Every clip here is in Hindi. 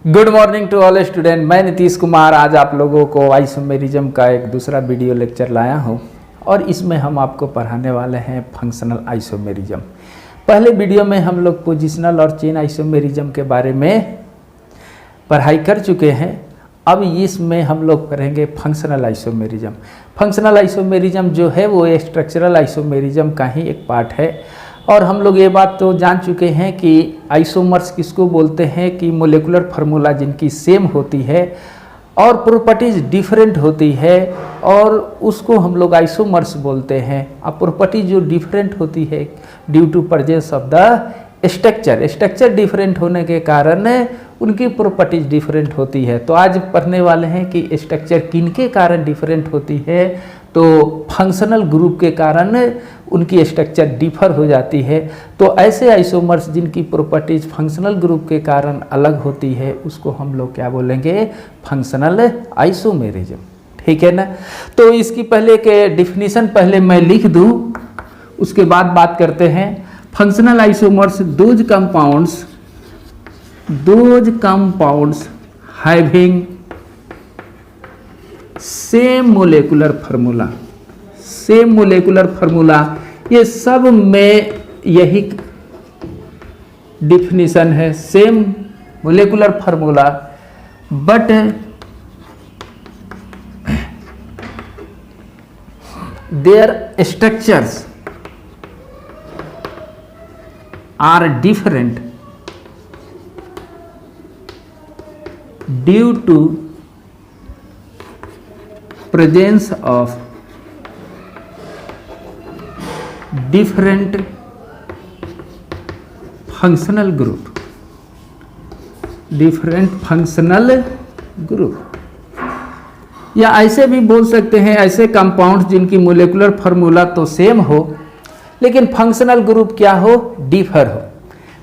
Good morning to all student. मैं नीतीश कुमार आज आप लोगों को आइसोमेरिज्म का एक दूसरा वीडियो लेक्चर लाया हूं और इसमें हम आपको पढ़ाने वाले हैं फंक्शनल आइसोमेरिज्म। पहले वीडियो में हम लोग पोजिशनल और चेन आइसोमेरिज्म के बारे में पढ़ाई कर चुके हैं। अब इसमें हम लोग करेंगे फंक्शनल आइसोमेरिज्म। फंक्शनल आइसोमेरिज्म जो है वो स्ट्रक्चरल आइसोमेरिज्म का ही एक पार्ट है और हम लोग ये बात तो जान चुके हैं कि आइसोमर्स किसको बोलते हैं कि मोलेकुलर फार्मूला जिनकी सेम होती है और प्रॉपर्टीज डिफरेंट होती है और उसको हम लोग आइसोमर्स बोलते हैं। अब प्रॉपर्टी जो डिफरेंट होती है due to presence of the structure different होने के कारण उनकी प्रॉपर्टीज डिफरेंट होती है। तो आज पढ़ने वाले हैं कि स्ट्रक्चर किनके कारण डिफरेंट होती है। तो फंक्शनल ग्रुप के कारण उनकी स्ट्रक्चर डिफर हो जाती है। तो ऐसे आइसोमर्स जिनकी प्रॉपर्टीज फंक्शनल ग्रुप के कारण अलग होती है उसको हम लोग क्या बोलेंगे, फंक्शनल आइसोमेरिज्म। ठीक है ना। तो इसकी पहले के डिफिनीशन पहले मैं लिख दूं, उसके बाद बात करते हैं। Functional isomers those compounds having same molecular formula, ये सब में यही डिफिनीशन है, same molecular formula but their structures are different due to presence of different functional group, या ऐसे भी बोल सकते हैं ऐसे कंपाउंड्स जिनकी मोलेकुलर फार्मूला तो सेम हो लेकिन फंक्शनल ग्रुप क्या हो, डिफर हो।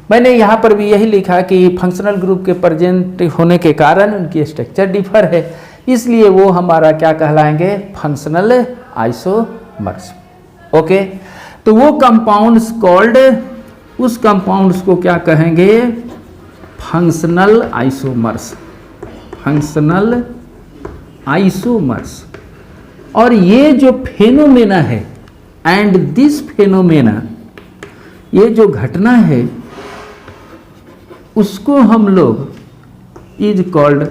मैंने यहाँ पर भी यही लिखा कि फंक्शनल ग्रुप के प्रेजेंट होने के कारण उनकी स्ट्रक्चर डिफर है, इसलिए वो हमारा क्या कहलाएंगे, फंक्शनल आइसोमर्स। ओके, तो वो कंपाउंड्स कॉल्ड, उस कंपाउंड्स को क्या कहेंगे, फंक्शनल आइसोमर्स। और ये जो फेनोमेना है एंड दिस फेनोमेना, ये जो घटना है उसको हम लोग इज कॉल्ड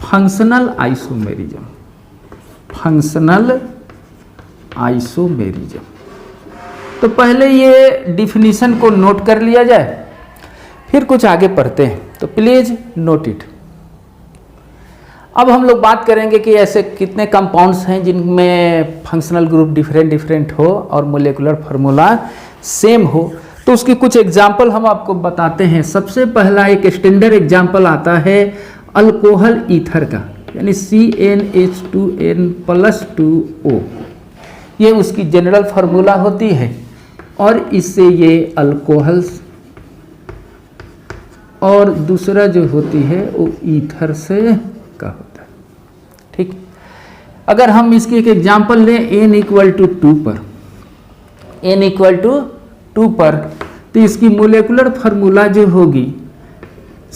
फंक्शनल आइसोमेरिज्म। तो पहले ये डिफिनीशन को नोट कर लिया जाए, फिर कुछ आगे पढ़ते हैं। तो प्लीज नोट इट। अब हम लोग बात करेंगे कि ऐसे कितने कंपाउंड्स हैं जिनमें फंक्शनल ग्रुप डिफरेंट हो और मोलेकुलर फार्मूला सेम हो। तो उसकी कुछ एग्जाम्पल हम आपको बताते हैं। सबसे पहला एक स्टैंडर्ड एग्जाम्पल आता है अल्कोहल ईथर का, यानी CnH2n+2O। ये उसकी जनरल फार्मूला होती है और इससे ये अल्कोहल्स और दूसरा जो होती है वो ईथर से का होता है। ठीक, अगर हम इसकी एक एग्जाम्पल लें n=2 पर, तो इसकी मोलेकुलर फार्मूला जो होगी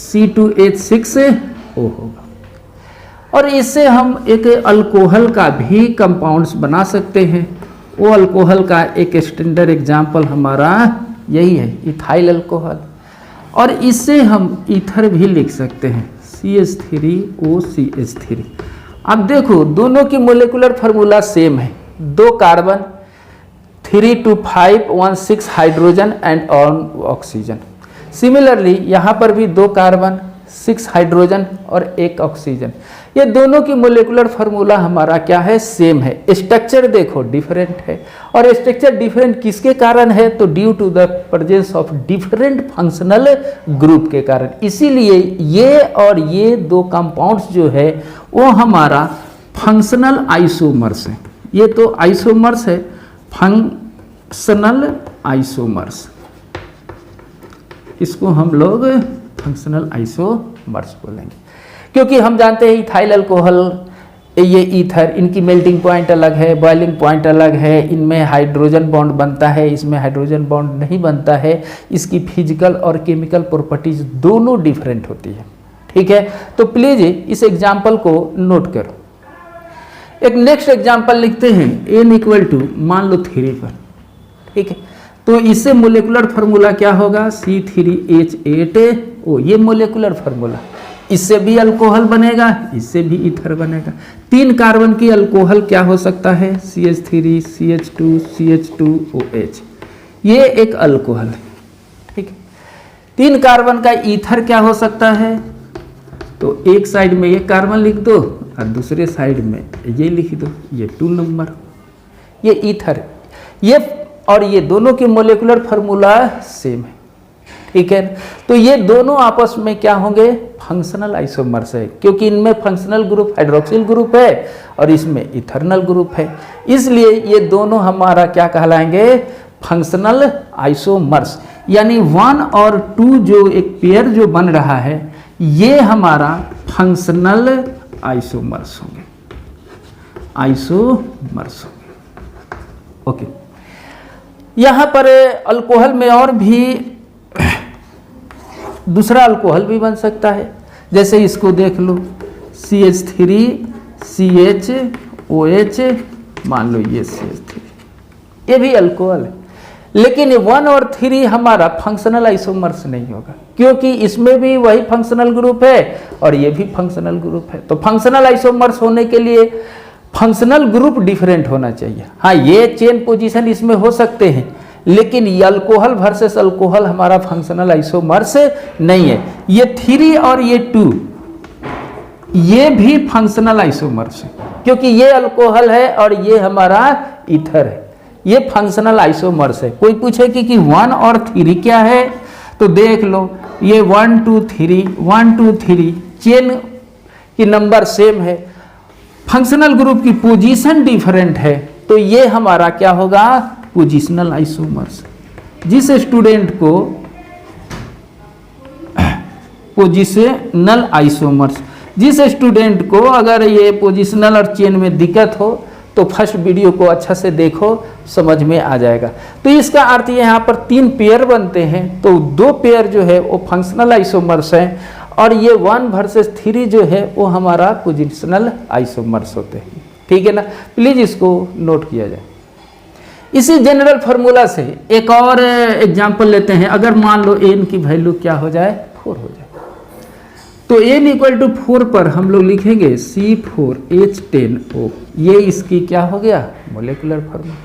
C2H6O होगा। और इससे हम एक अल्कोहल का भी कंपाउंड्स बना सकते हैं। वो अल्कोहल का एक स्टैंडर्ड एग्जाम्पल हमारा यही है, इथाइल अल्कोहल। और इससे हम ईथर भी लिख सकते हैं, CH3OCH3। अब देखो दोनों की मोलेकुलर फार्मूला सेम है, 2 carbon 3 to 5 1 6 hydrogen and oxygen. Similarly यहाँ पर भी 2 कार्बन 6 हाइड्रोजन और 1 ऑक्सीजन। ये दोनों की मोलेकुलर फार्मूला हमारा क्या है, सेम है। स्ट्रक्चर देखो डिफरेंट है, और स्ट्रक्चर डिफरेंट किसके कारण है, तो due to the presence of different functional group के कारण। इसीलिए ये और ये 2 कंपाउंड्स जो है वो हमारा फंक्शनल आइसोमर्स है। ये तो आइसोमर्स है, फंक्शनल आइसोमर्स, इसको हम लोग फंक्शनल आइसोमर्स बोलेंगे। क्योंकि हम जानते हैं इथाइल अल्कोहल, ये ईथर, इनकी मेल्टिंग पॉइंट अलग है, बॉइलिंग पॉइंट अलग है, इनमें हाइड्रोजन बॉन्ड बनता है, इसमें हाइड्रोजन बॉन्ड नहीं बनता है। इसकी फिजिकल और केमिकल प्रॉपर्टीज दोनों डिफरेंट होती है। ठीक है, तो प्लीज इस एग्जाम्पल को नोट करो। एक नेक्स्ट एग्जाम्पल लिखते हैं, n इक्वल टू मान लो 3 पर, ठीक है, तो इससे मोलेकुलर फार्मूला क्या होगा, C3H8O, ये मोलेकुलर फार्मूला। इससे भी अल्कोहल बनेगा, इससे भी ईथर बनेगा। 3 कार्बन की अल्कोहल क्या हो सकता है, CH3 CH2 CH2OH, ये एक अल्कोहल है, ठीक है। 3 कार्बन का ईथर क्या हो सकता है, तो एक साइड में ये कार्बन लिख दो और दूसरे साइड में ये लिख दो, ये 2 नंबर, ये ईथर, ये और ये दोनों की मोलेकुलर फार्मूला सेम है, ठीक है। तो ये दोनों आपस में क्या होंगे, फंक्शनल आइसोमर्स है, क्योंकि इनमें फंक्शनल ग्रुप हाइड्रोक्सिल ग्रुप है और इसमें इथर्नल ग्रुप है, इसलिए ये दोनों हमारा क्या कहलाएंगे, फंक्शनल आइसोमर्स। यानी 1 और 2 जो एक पेयर जो बन रहा है, ये हमारा फंक्शनल आइसोमर्स होंगे, आइसोमर्स होंगे। ओके, यहाँ पर अल्कोहल में और भी दूसरा अल्कोहल भी बन सकता है, जैसे इसको देख लो, CH3 CHOH, मान लो ये CH3, ये भी अल्कोहल है, लेकिन 1 और 3 हमारा फंक्शनल आइसोमर्स नहीं होगा, क्योंकि इसमें भी वही फंक्शनल ग्रुप है और ये भी फंक्शनल ग्रुप है। तो फंक्शनल आइसोमर्स होने के लिए फंक्शनल ग्रुप डिफरेंट होना चाहिए। हाँ, ये चेन पोजीशन इसमें हो सकते हैं, लेकिन ये अल्कोहल वर्सेस अल्कोहल हमारा फंक्शनल आइसोमर्स नहीं है। ये 3 और ये 2 ये भी फंक्शनल आइसोमर्स है, क्योंकि ये अल्कोहल है और ये हमारा ईथर है, ये फंक्शनल आइसोमर्स है। कोई पूछे कि 1 और 3 क्या है, तो देख लो, ये 1 2 3 चेन की नंबर सेम है, फंक्शनल ग्रुप की पोजीशन डिफरेंट है, तो ये हमारा क्या होगा, पोजिशनल आइसोमर्स। जिस स्टूडेंट को पोजिशनल आइसोमर्स, जिस स्टूडेंट को अगर ये पोजिशनल और चेन में दिक्कत हो तो फर्स्ट वीडियो को अच्छा से देखो, समझ में आ जाएगा। तो इसका अर्थ यहाँ पर 3 पेयर बनते हैं, तो 2 पेयर जो है वो फंक्शनल आइसोमर्स हैं और ये 1 वर्सेस 3 जो है वो हमारा पोजिशनल आइसोमर्स होते हैं, ठीक है ना। प्लीज इसको नोट किया जाए। इसी जनरल फार्मूला से एक और एग्जांपल लेते हैं। अगर मान लो n की वैल्यू क्या हो जाए, 4 हो जाए, तो n इक्वल टू 4 पर हम लोग लिखेंगे C4H10O, ये इसकी क्या हो गया, मोलेकुलर फार्मूला।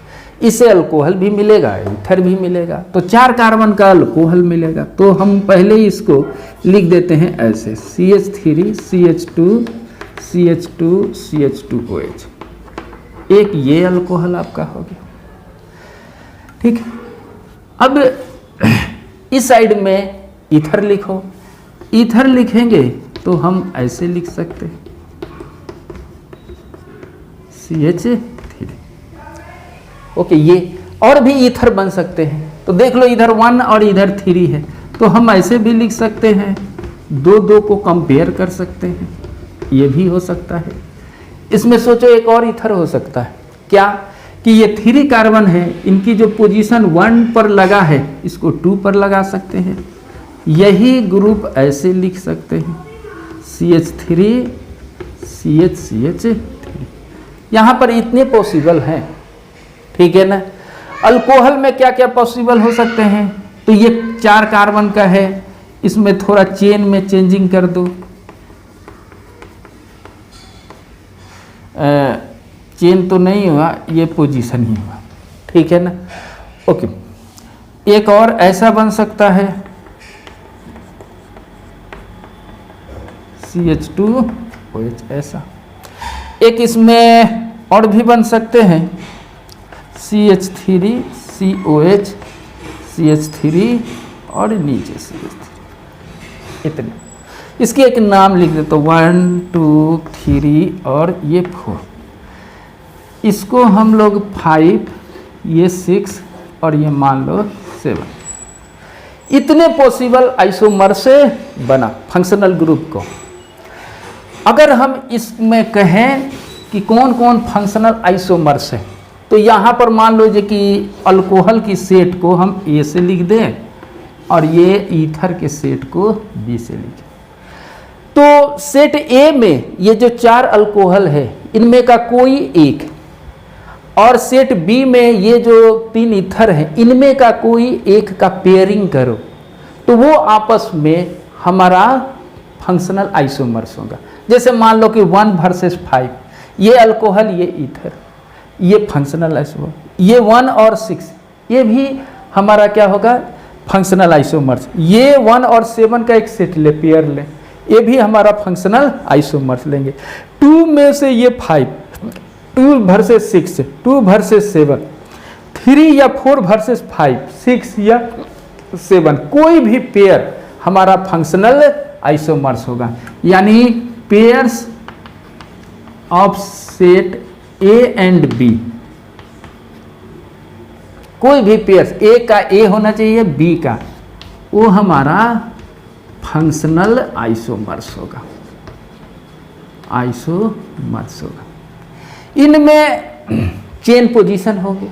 इससे अल्कोहल भी मिलेगा, ईथर भी मिलेगा, तो 4 कार्बन का अल्कोहल मिलेगा। तो हम पहले ही इसको लिख देते हैं ऐसे, CH3 CH2 CH2 CH2OH, एक ये अल्कोहल आपका हो गया, ठीक है। अब इस साइड में ईथर लिखो, ईथर लिखेंगे तो हम ऐसे लिख सकते हैं CH3। ओके, ये और भी ईथर बन सकते हैं, तो देख लो इधर 1 और इधर 3 है, तो हम ऐसे भी लिख सकते हैं, 2 को कंपेयर कर सकते हैं, ये भी हो सकता है। इसमें सोचो एक और ईथर हो सकता है, क्या कि ये 3 कार्बन है, इनकी जो पोजीशन 1 पर लगा है इसको 2 पर लगा सकते हैं, यही ग्रुप ऐसे लिख सकते हैं CH3 CH3। यहाँ पर इतने पॉसिबल हैं, ठीक है ना। अल्कोहल में क्या क्या पॉसिबल हो सकते हैं, तो ये 4 कार्बन का है, इसमें थोड़ा चेन में चेंजिंग कर दो, चेन तो नहीं हुआ, ये पोजीशन ही हुआ, ठीक है ना। ओके, एक और ऐसा बन सकता है CH2OH, ऐसा एक इसमें और भी बन सकते हैं CH3 COH CH3 और नीचे CH3, इतने। इसकी एक नाम लिख देते, 1 2 3 और ये 4, इसको हम लोग 5, ये 6 और ये मान लो 7। इतने पॉसिबल आइसोमर से बना फंक्शनल ग्रुप को। अगर हम इसमें कहें कि कौन कौन फंक्शनल आइसोमर्स है, तो यहाँ पर मान लो कि अल्कोहल की सेट को हम A से लिख दें और ये ईथर के सेट को B से लिखें। तो सेट ए में ये जो 4 अल्कोहल है इनमें का कोई एक, और सेट बी में ये जो 3 ईथर हैं इनमें का कोई एक का पेयरिंग करो तो वो आपस में हमारा फंक्शनल आइसोमर्स होगा। जैसे मान लो कि 1 वर्सेस 5, ये अल्कोहल ये ईथर, ये फंक्शनल आइसोमर, ये 1 और 6 ये भी हमारा क्या होगा फंक्शनल आइसोमर्स। ये 1 और 7 का एक सेट ले, पेयर ले, ये भी हमारा फंक्शनल आइसोमर्स लेंगे। 2 में से ये 5, 2 वर्सेस 6, 2 वर्सेस 7, 3 या 4 वर्सेस 5, 6 या 7, कोई भी पेयर हमारा फंक्शनल आइसोमर्स होगा। यानी pairs of set A and B, कोई भी पेयर्स, ए का ए होना चाहिए, बी का, वो हमारा फंक्शनल आइसोमर्स होगा, आइसोमर्स होगा। इनमें चेन पोजीशन होगी,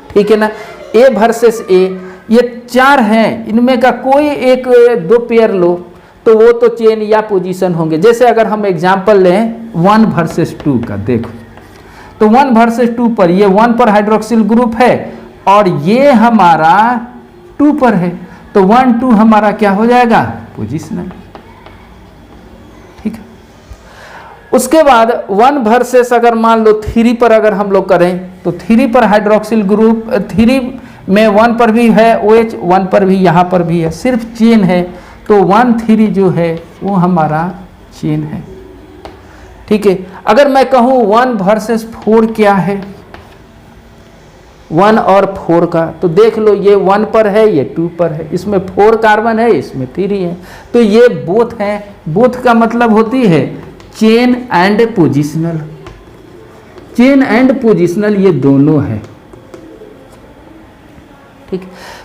ठीक है ना। ए वर्सेस ए, ये 4 हैं, इनमें का कोई एक 2 पेयर लो तो वो तो चेन या पोजीशन होंगे। जैसे अगर हम एग्जांपल लें 1 वर्सेस 2 का, देखो तो 1 वर्सेस 2 पर ये 1 पर हाइड्रोक्सिल ग्रुप है और ये हमारा 2 पर है, तो 1 2 हमारा क्या हो जाएगा पोजिशनल, ठीक है। उसके बाद 1 वर्सेस अगर मान लो 3 पर अगर हम लोग करें तो 3 पर हाइड्रोक्सिल ग्रुप, 3 में 1 पर भी है OH, 1 पर भी, यहाँ पर भी है, सिर्फ चेन है, तो 1 3 जो है वो हमारा चेन है, ठीक है। अगर मैं कहूँ 1 वर्सेस 4 क्या है, 1 और 4 का, तो देख लो ये 1 पर है, ये 2 पर है, इसमें 4 कार्बन है, इसमें 3 है, तो ये बोथ हैं। बोथ का मतलब होती है chain and positional, chain and positional ये दोनों है, ठीक।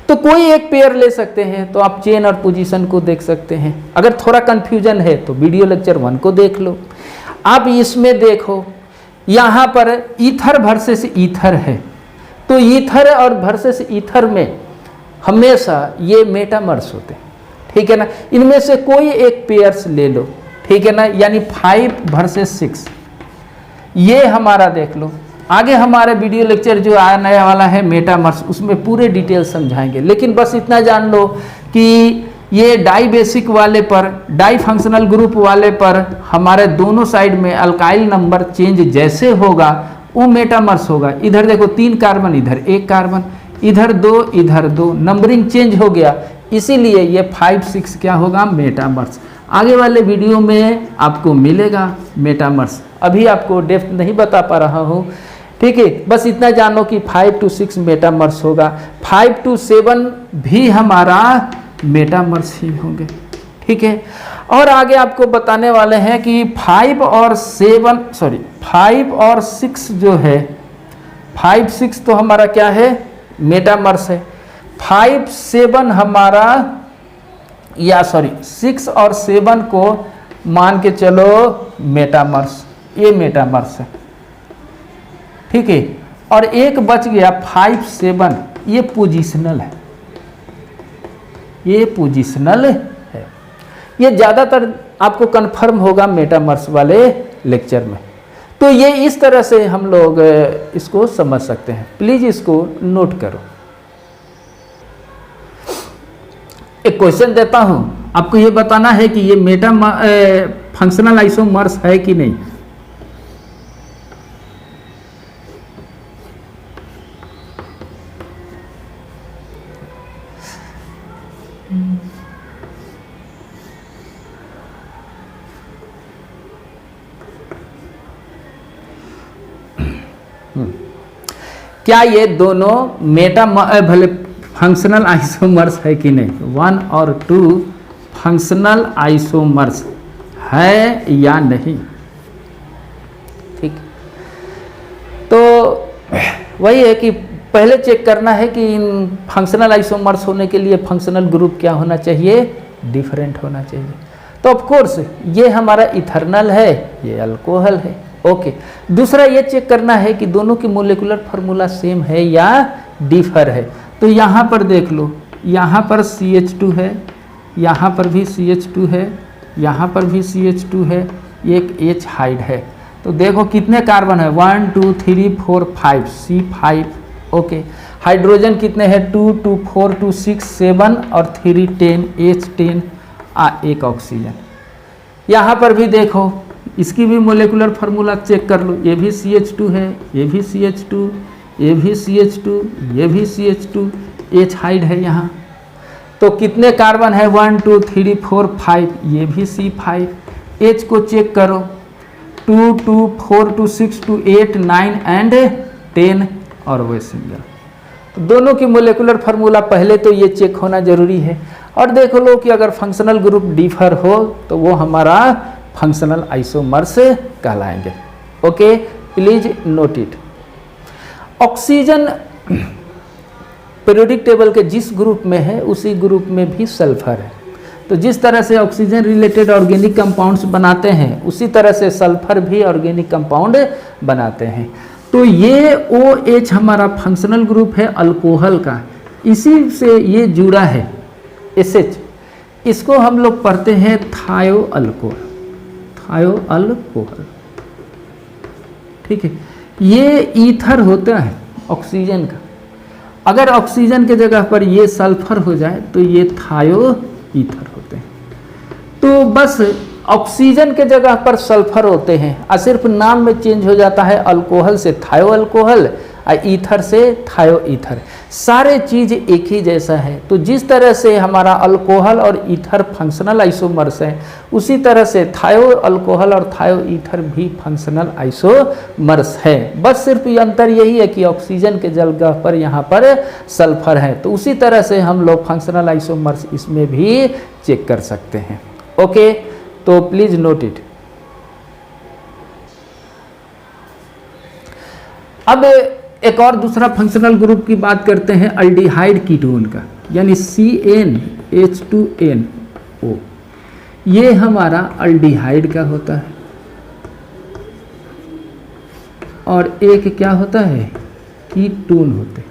तो कोई एक पेयर ले सकते हैं तो आप चेन और पोजीशन को देख सकते हैं। अगर थोड़ा कंफ्यूजन है तो वीडियो लेक्चर 1 को देख लो। आप इसमें देखो यहाँ पर ईथर वर्सेस ईथर है, तो ईथर और वर्सेस ईथर में हमेशा ये मेटामर्स होते हैं, ठीक है ना। इनमें से कोई एक पेयर्स ले लो, ठीक है ना। यानी 5 वर्सेस 6 ये हमारा देख लो। आगे हमारे वीडियो लेक्चर जो आने वाला है मेटामर्स, उसमें पूरे डिटेल समझाएंगे, लेकिन बस इतना जान लो कि ये डाई बेसिक वाले पर, डाई फंक्शनल ग्रुप वाले पर हमारे दोनों साइड में अल्काइल नंबर चेंज जैसे होगा वो मेटामर्स होगा। इधर देखो 3 कार्बन, इधर 1 कार्बन, इधर 2 इधर 2, नंबरिंग चेंज हो गया, इसीलिए ये 5 6 क्या होगा मेटामर्स। आगे वाले वीडियो में आपको मिलेगा मेटामर्स, अभी आपको डेप्थ नहीं बता पा रहा हूँ, ठीक है। बस इतना जानो कि 5 to 6 मेटामर्स होगा, 5 to 7 भी हमारा मेटामर्स ही होंगे, ठीक है। और आगे आपको बताने वाले हैं कि 5 और 6 जो है, 5 6 तो हमारा क्या है मेटामर्स है, 5 7 हमारा, या 6 और 7 को मान के चलो मेटामर्स, ये मेटामर्स है, ठीक है। और एक बच गया 5 7, ये पोजिशनल है, ये पोजिशनल है। ये ज़्यादातर आपको कंफर्म होगा मेटामर्स वाले लेक्चर में। तो ये इस तरह से हम लोग इसको समझ सकते हैं, प्लीज इसको नोट करो। एक क्वेश्चन देता हूं, आपको ये बताना है कि ये फंक्शनल आइसोमर्स है कि नहीं। क्या ये दोनों भले फंक्शनल आइसोमर्स है कि नहीं, 1 और 2 फंक्शनल आइसोमर्स है या नहीं, ठीक। तो वही है कि पहले चेक करना है कि इन फंक्शनल आइसोमर्स होने के लिए फंक्शनल ग्रुप क्या होना चाहिए, डिफरेंट होना चाहिए। तो ऑफ कोर्स ये हमारा इथर्नल है, ये अल्कोहल है, ओके। दूसरा ये चेक करना है कि दोनों की मोलिकुलर फार्मूला सेम है या डिफर है। तो यहाँ पर देख लो, यहाँ पर CH2 है, यहाँ पर भी CH2 है, यहाँ पर भी CH2 है, एक H हाइड है। तो देखो कितने कार्बन है, 1 2 3 4 5, C5। ओके, हाइड्रोजन कितने हैं, 2 2 4 2 6 7 और 3 10, H10, एक ऑक्सीजन। यहाँ पर भी देखो, इसकी भी मोलेकुलर फार्मूला चेक कर लो, ये भी CH2 है, ये भी CH2, ये भी CH2, ये भी CH2, H हाइड है यहाँ। तो कितने कार्बन है, 1 2 3 4 5, ये भी C5। H को चेक करो, 2 2 4 2 6 2 8 9 एंड 10 और वो सिंगल। तो दोनों की मोलेकुलर फार्मूला पहले तो ये चेक होना जरूरी है। और देख लो कि अगर फंक्शनल ग्रुप डिफर हो तो वो हमारा फंक्शनल आइसोमर्स कहलाएंगे। Okay, please note it. Oxygen periodic table के जिस ग्रुप में है उसी ग्रुप में भी सल्फर है। तो जिस तरह से ऑक्सीजन रिलेटेड ऑर्गेनिक कंपाउंड्स बनाते हैं उसी तरह से सल्फर भी ऑर्गेनिक कंपाउंड बनाते हैं। तो ये OH हमारा फंक्शनल ग्रुप है अल्कोहल का, इसी से ये जुड़ा है SH। इसको हम लोग पढ़ते हैं थायो अल्कोहल, थायो अल्कोहल। ठीक है, ये ईथर होता है ऑक्सीजन का। अगर ऑक्सीजन के जगह पर ये सल्फर हो जाए तो ये थायो ईथर होते हैं। तो बस ऑक्सीजन के जगह पर सल्फर होते हैं और सिर्फ नाम में चेंज हो जाता है, अल्कोहल से थायो अल्कोहल और ईथर से थायो ईथर। सारे चीज एक ही जैसा है। तो जिस तरह से हमारा अल्कोहल और ईथर फंक्शनल आइसोमर्स हैं उसी तरह से थायो अल्कोहल और थायो ईथर भी फंक्शनल आइसोमर्स है। बस सिर्फ ये अंतर यही है कि ऑक्सीजन के जगह पर यहाँ पर सल्फर है। तो उसी तरह से हम लोग फंक्शनल आइसोमर्स इसमें भी चेक कर सकते हैं। ओके, तो प्लीज नोट इट। अब एक और दूसरा फंक्शनल ग्रुप की बात करते हैं, अल्डिहाइड कीटोन का, यानी CnH2nO। ये हमारा अल्डिहाइड का होता है। और एक क्या होता है, कीटोन होते हैं।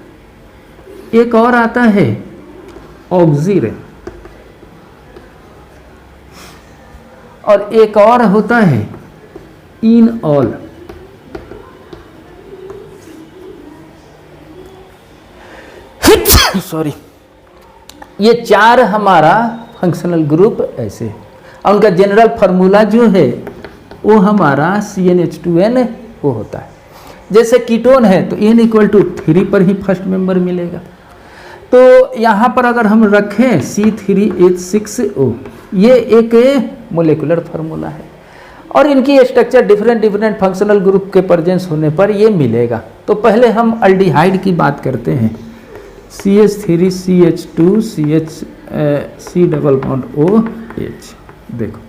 एक और आता है ऑक्सीजन, और एक और होता है इनऑल। सॉरी, ये चार हमारा फंक्शनल ग्रुप ऐसे है। और उनका जनरल फार्मूला जो है वो हमारा CnH2n वो होता है। जैसे कीटोन है तो n = 3 पर ही फर्स्ट मेंबर मिलेगा। तो यहाँ पर अगर हम रखें C3H6O, ये एक मोलेकुलर फार्मूला है और इनकी स्ट्रक्चर डिफरेंट फंक्शनल ग्रुप के प्रेजेंस होने पर ये मिलेगा। तो पहले हम अल्डिहाइड की बात करते हैं, CH3CH2CH देखो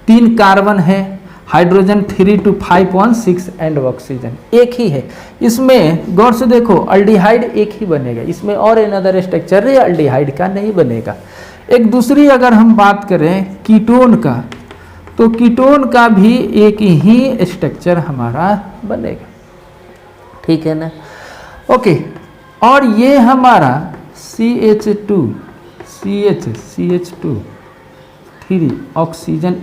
3 कार्बन है, हाइड्रोजन 3 to 5 1 6 एंड ऑक्सीजन एक ही है। इसमें गौर से देखो, अल्डिहाइड एक ही बनेगा, इसमें और अनदर स्ट्रक्चर अल्डिहाइड का नहीं बनेगा। एक दूसरी अगर हम बात करें कीटोन का, तो कीटोन का भी एक ही स्ट्रक्चर हमारा बनेगा। ठीक है ना? ओके, और ये हमारा CH2 CH2 3 ऑक्सीजन,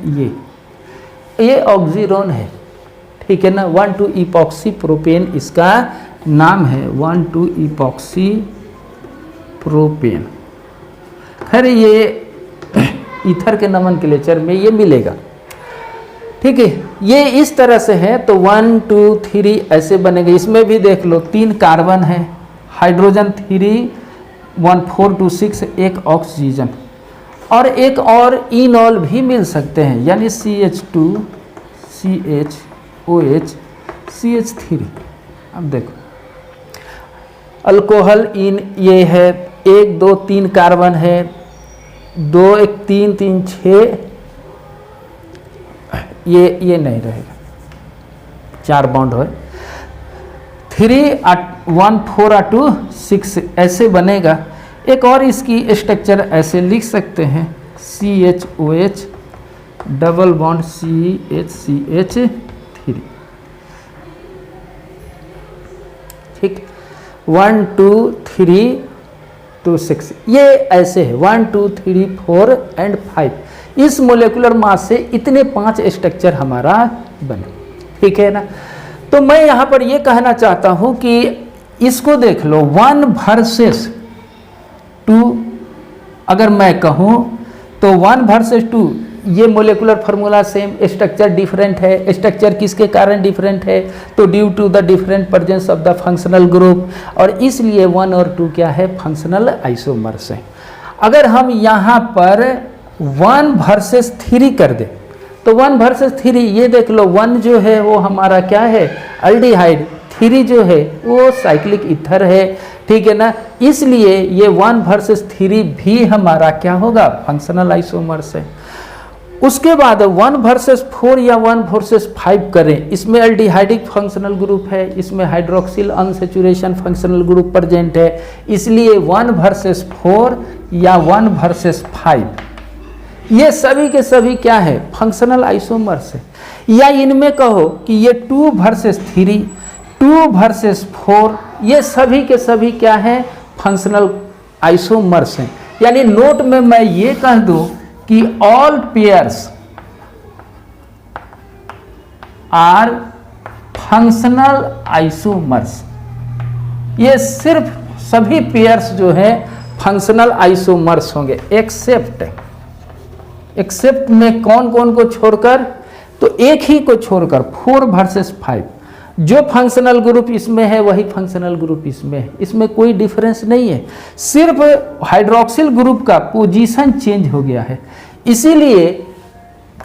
ये ऑक्सीरोन है। ठीक है ना? 1,2 इपॉक्सी प्रोपेन इसका नाम है, 1,2 इपॉक्सी प्रोपेन। खैर ये ईथर के नोमेनक्लेचर में ये मिलेगा। ठीक है, ये इस तरह से है। तो 1 2 3 ऐसे बनेंगे। इसमें भी देख लो 3 कार्बन है, हाइड्रोजन 3 1 4 2 6 एक ऑक्सीजन, और एक और इनॉल भी मिल सकते हैं, यानी CH2 CHOH CH3। अब देखो अल्कोहल इन ये है, 1 2 3 कार्बन है, 2 1 3 3 6, ये नहीं रहेगा, 4 बॉन्ड है, 3 1 4 2 6 ऐसे बनेगा। एक और इसकी स्ट्रक्चर ऐसे लिख सकते हैं, CHOH डबल बॉन्ड CH3। ठीक, 1 2 3 2 6 ये ऐसे है, 1 2 3 4 एंड 5 इस मोलेकुलर मास से इतने 5 स्ट्रक्चर हमारा बने, ठीक है ना। तो मैं यहाँ पर ये कहना चाहता हूँ कि इसको देख लो 1 वर्सेस 2, अगर मैं कहूँ तो 1 वर्सेस 2, ये molecular formula same, structure different है। स्ट्रक्चर किसके कारण डिफरेंट है? तो due to the different presence of the functional group, और इसलिए 1 और 2 क्या है? फंक्शनल आइसोमर्स है। अगर हम यहाँ पर 1 वर्सेस 3 कर दें तो 1 वर्सेस 3, ये देख लो 1 जो है वो हमारा क्या है? अल्डिहाइड, 3 जो है वो साइक्लिक ईथर है, ठीक है ना। इसलिए ये 1 वर्सेस 3 भी हमारा क्या होगा? फंक्शनल आइसोमर्स है। उसके बाद 1 वर्सेस 4 या 1 वर्सेस 5 करें, इसमें अल्डिहाइडिक फंक्शनल ग्रुप है, इसमें hydroxyl unsaturation functional group present है, इसलिए 1 वर्सेस 4 या 1 वर्सेस 5 ये सभी के सभी क्या है? फंक्शनल आइसोमर्स है। या इनमें कहो कि ये 2 वर्सेस 3, 2 वर्सेस 4 ये सभी के सभी क्या है? फंक्शनल आइसोमर्स हैं। यानी नोट में मैं ये कह दूं कि all pairs are functional isomers, ये सिर्फ सभी पेयर्स जो है फंक्शनल आइसोमर्स होंगे, एक्सेप्ट में कौन कौन को छोड़कर? तो एक ही को छोड़कर 4 वर्सेस 5, जो फंक्शनल ग्रुप इसमें है वही फंक्शनल ग्रुप इसमें है, इसमें कोई डिफरेंस नहीं है, सिर्फ हाइड्रोक्सिल ग्रुप का पोजीशन चेंज हो गया है। इसीलिए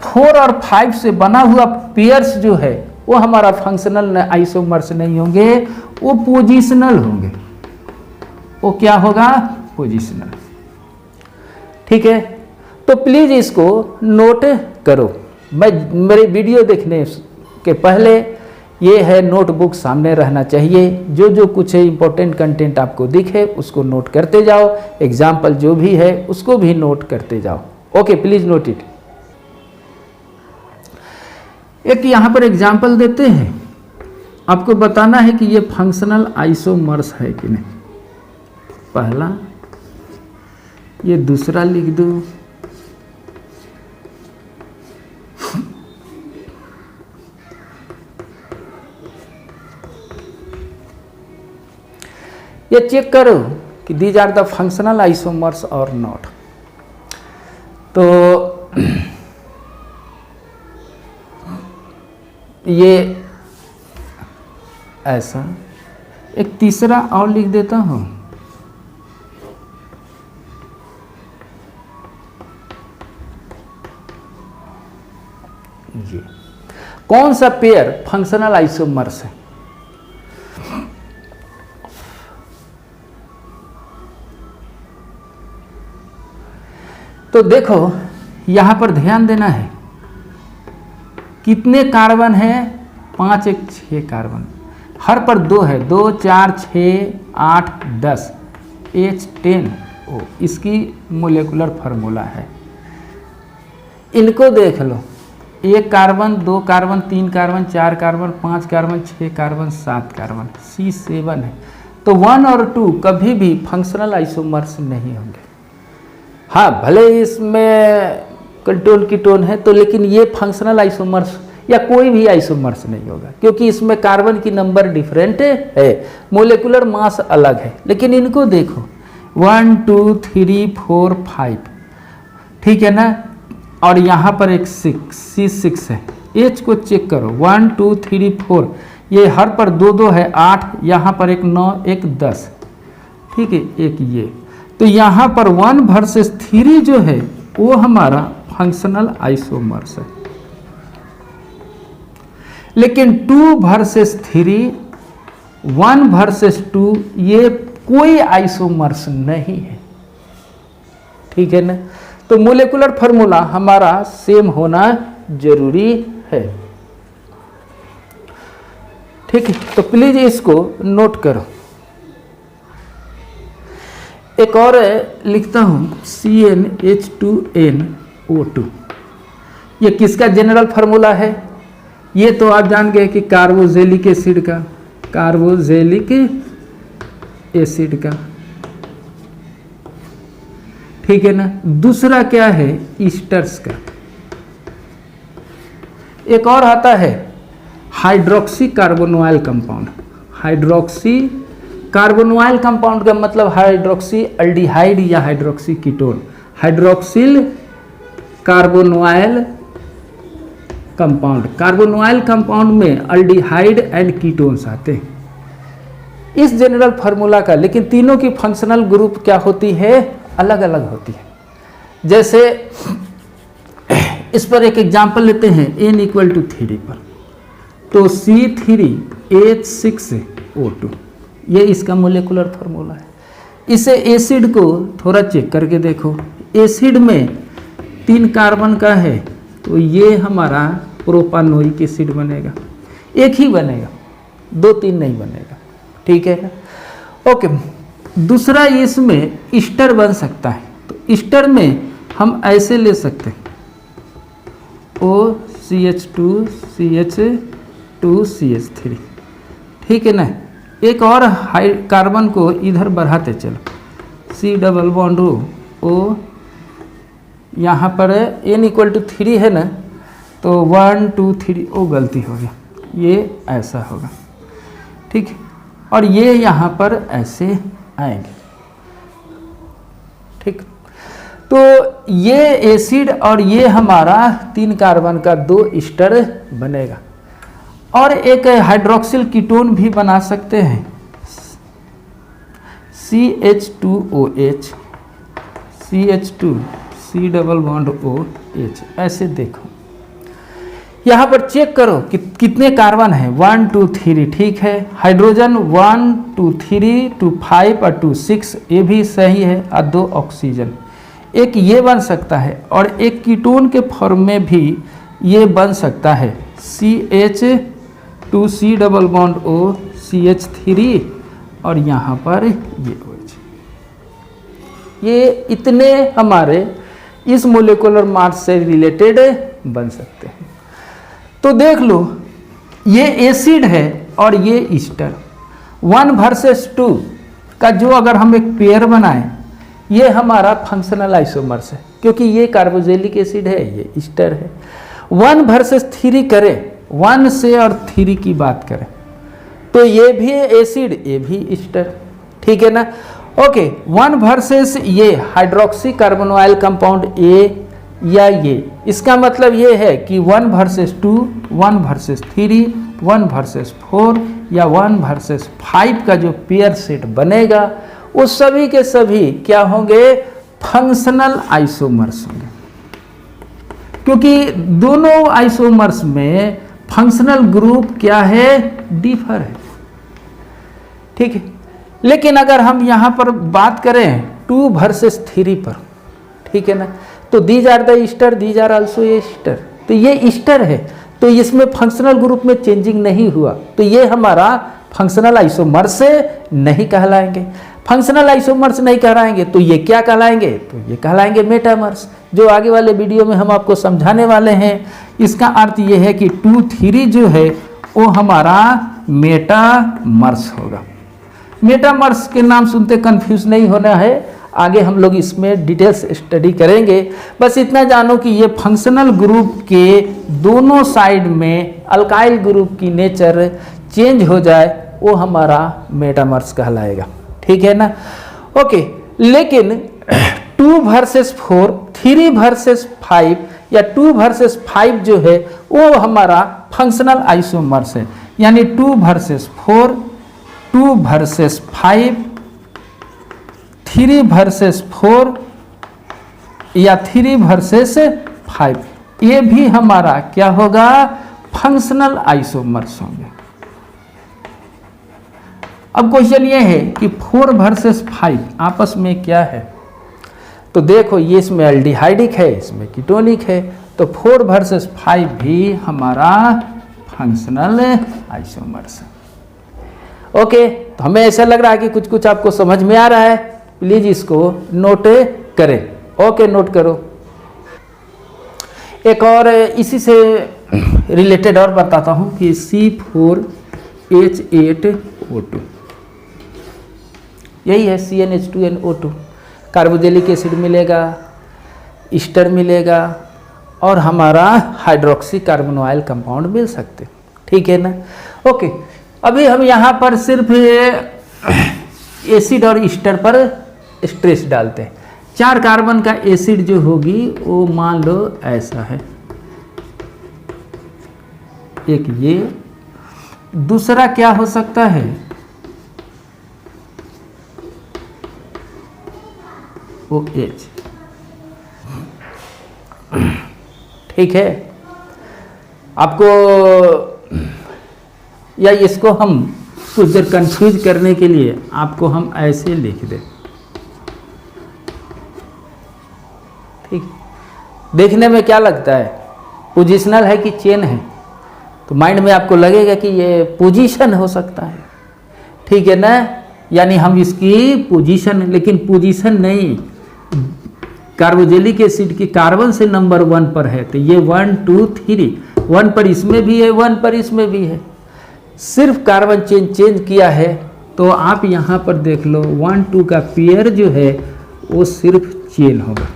4 और 5 से बना हुआ पेयर्स जो है वो हमारा फंक्शनल आइसोमर्स नहीं होंगे, वो पोजीशनल होंगे। वो क्या होगा? पोजीशनल, ठीक है। तो प्लीज इसको नोट करो। मैं मेरे वीडियो देखने के पहले ये है नोटबुक सामने रहना चाहिए, जो जो कुछ है इंपॉर्टेंट कंटेंट आपको दिखे उसको नोट करते जाओ, एग्जाम्पल जो भी है उसको भी नोट करते जाओ। Okay, please note it. एक यहाँ पर एग्जाम्पल देते हैं, आपको बताना है कि ये फंक्शनल आइसोमर्स है कि नहीं। पहला, ये दूसरा लिख दो, ये चेक करो कि these are the functional isomers और नॉट। तो ये ऐसा, एक तीसरा और लिख देता हूं, ये कौन सा पेयर फंक्शनल आइसोमर्स है? तो देखो यहां पर ध्यान देना है, कितने कार्बन है? 5 1 6 कार्बन, हर पर 2 है, 2 4 6 8 10 H10O, इसकी मोलेकुलर फार्मूला है। इनको देख लो, 1 carbon 2 carbon 3 carbon 4 carbon 5 carbon 6 carbon 7 carbon, C7 है। तो 1 और 2 कभी भी फंक्शनल आइसोमर्स नहीं होंगे। हाँ, भले इसमें कंट्रोल कीटोन है तो, लेकिन ये फंक्शनल आइसोमर्स या कोई भी आइसोमर्स नहीं होगा, क्योंकि इसमें कार्बन की नंबर डिफरेंट है, मोलेकुलर मास अलग है। लेकिन इनको देखो 1 2 3 4 5, ठीक है ना। और यहाँ पर एक 6 है, H को चेक करो, 1 2 3 4, ये हर पर 2 2 है, 8, यहाँ पर एक 9 एक 10, ठीक है, एक ये। तो यहाँ पर 1 वर्सेस 3 जो है वो हमारा फंक्शनल आइसोमर्स है, लेकिन 2 वर्सेस 3, 1 वर्सेस 2 ये कोई आइसोमर्स नहीं है, ठीक है ना। तो मोलेकुलर फार्मूला हमारा सेम होना जरूरी है, ठीक है। तो प्लीज इसको नोट करो। एक और लिखता हूं CnH2nO2, ये किसका जनरल फार्मूला है? ये तो आप जान गए कि कार्बोजेलिक एसिड का, कार्बोजेलिक एसिड का, ठीक है ना। दूसरा क्या है, ईस्टर्स का। एक और आता है hydroxy carbonyl compound. Hydroxy carbonyl compound का मतलब हाइड्रोक्सी अल्डिहाइड या hydroxy ketone. Hydroxyl carbonyl compound, carbonyl compound में अल्डिहाइड एंड कीटोन्स आते हैं इस जनरल फार्मूला का। लेकिन तीनों की फंक्शनल ग्रुप क्या होती है, अलग अलग होती है। जैसे इस पर एक एग्जांपल लेते हैं, n = 3 पर, तो C3H6O2 ये इसका मोलिकुलर फार्मूला है। इसे एसिड को थोड़ा चेक करके देखो, एसिड में 3 कार्बन का है तो ये हमारा प्रोपानोइक एसिड बनेगा, एक ही बनेगा, 2-3 नहीं बनेगा, ठीक है ना। ओके, दूसरा इसमें ईस्टर बन सकता है, तो ईस्टर में हम ऐसे ले सकते हैं OCH2CH2CH3, ठीक है ना। एक और कार्बन को इधर बढ़ाते चलो, C+O, यहाँ पर n = 3 है ना, तो 1 2 3, ओ गलती हो गया, ये ऐसा होगा, ठीक है। और ये यहाँ पर ऐसे आएंगे, ठीक। तो ये एसिड और ये हमारा 3 कार्बन का 2 ईस्टर बनेगा। और एक हाइड्रोक्सिल कीटोन भी बना सकते हैं, CH2OH, CH2 C+OH, ऐसे देखो। यहाँ पर चेक करो कि कितने कार्बन हैं, 1 2 3, ठीक है। हाइड्रोजन 1 2 3 2 5 और 2 6, ये भी सही है। और 2 ऑक्सीजन, एक ये बन सकता है। और एक कीटोन के फॉर्म में भी ये बन सकता है, CH2 C+O CH3 और यहाँ पर ये OH। ये इतने हमारे इस मोलिकुलर मास से रिलेटेड बन सकते हैं। तो देख लो, ये एसिड है और ये ईस्टर, 1 वर्सेस 2 का जो अगर हम एक पेयर बनाएं, ये हमारा फंक्शनल आइसोमर्स है, क्योंकि ये कार्बोक्सिलिक एसिड है, ये ईस्टर है। 1 वर्सेस 3 करें, 1 से और 3 की बात करें, तो ये भी एसिड, ये भी ईस्टर, ठीक है ना। ओके, 1 वर्सेस ये हाइड्रोक्सी कार्बोनोइल कंपाउंड ए या ये, इसका मतलब ये है कि 1 वर्सेस 2, 1 वर्सेस 3, 1 वर्सेस 4 या 1 वर्सेस 5 का जो पेयर सेट बनेगा, वो सभी के सभी क्या होंगे, फंक्शनल आइसोमर्स होंगे। क्योंकि दोनों आइसोमर्स में फंक्शनल ग्रुप क्या है, डिफर है, ठीक है। लेकिन अगर हम यहाँ पर बात करें 2 वर्सेस 3 पर, ठीक है ना, तो these are the ester, these are also ester, तो ये ईस्टर है, तो इसमें फंक्शनल ग्रुप में चेंजिंग नहीं हुआ, तो ये हमारा फंक्शनल आइसोमर्स नहीं कहलाएंगे। फंक्शनल आइसोमर्स नहीं कहलाएंगे तो ये क्या कहलाएंगे, तो ये कहलाएंगे मेटामर्स, जो आगे वाले वीडियो में हम आपको समझाने वाले हैं। इसका अर्थ ये है कि 2 3 जो है वो हमारा मेटामर्स होगा। मेटामर्स के नाम सुनते कंफ्यूज नहीं होना है, आगे हम लोग इसमें डिटेल्स स्टडी करेंगे। बस इतना जानो कि ये फंक्शनल ग्रुप के दोनों साइड में अल्काइल ग्रुप की नेचर चेंज हो जाए, वो हमारा मेटामर्स कहलाएगा, ठीक है ना। ओके, लेकिन 2 वर्सेस 4, 3 वर्सेस 5 या 2 वर्सेस 5 जो है वो हमारा फंक्शनल आइसोमर्स है, यानी 2 वर्सेस 4, 2 वर्सेस 5, 3 वर्सेस 4 या 3 वर्सेस 5, ये भी हमारा क्या होगा, फंक्शनल आइसोमर्स होंगे। अब क्वेश्चन ये है कि 4 वर्सेस 5 आपस में क्या है, तो देखो ये इसमें एल्डिहाइडिक है, इसमें कीटोनिक है, तो 4 वर्सेस 5 भी हमारा फंक्शनल आइसोमर्स है। ओके, तो हमें ऐसा लग रहा है कि कुछ कुछ आपको समझ में आ रहा है, प्लीज इसको नोट करें। ओके, नोट करो। एक और इसी से रिलेटेड और बताता हूं कि C4H8O2 यही है, CnH2nO2 कार्बोक्सिलिक एसिड मिलेगा, ईस्टर मिलेगा और हमारा हाइड्रोक्सी कार्बोनोइल कंपाउंड मिल सकते, ठीक है ना। ओके, अभी हम यहाँ पर सिर्फ एसिड और ईस्टर पर स्ट्रेस डालते हैं। 4 कार्बन का एसिड जो होगी वो मान लो ऐसा है, एक ये, दूसरा क्या हो सकता है, ओ एच, ठीक है। आपको या इसको हम कुछ देर कंफ्यूज करने के लिए आपको हम ऐसे लिख दें, ठीक। देखने में क्या लगता है, पोजिशनल है कि चेन है, तो माइंड में आपको लगेगा कि ये पोजीशन हो सकता है, ठीक है ना। यानी हम इसकी पोजीशन, लेकिन पोजीशन नहीं, कार्बोक्सिलिक एसिड की कार्बन से नंबर 1 पर है, तो ये 1 2 3, 1 पर इसमें भी है, 1 पर इसमें भी है, सिर्फ कार्बन चेंज किया है। तो आप यहाँ पर देख लो 1 2 का पेयर जो है वो सिर्फ चेन होगा।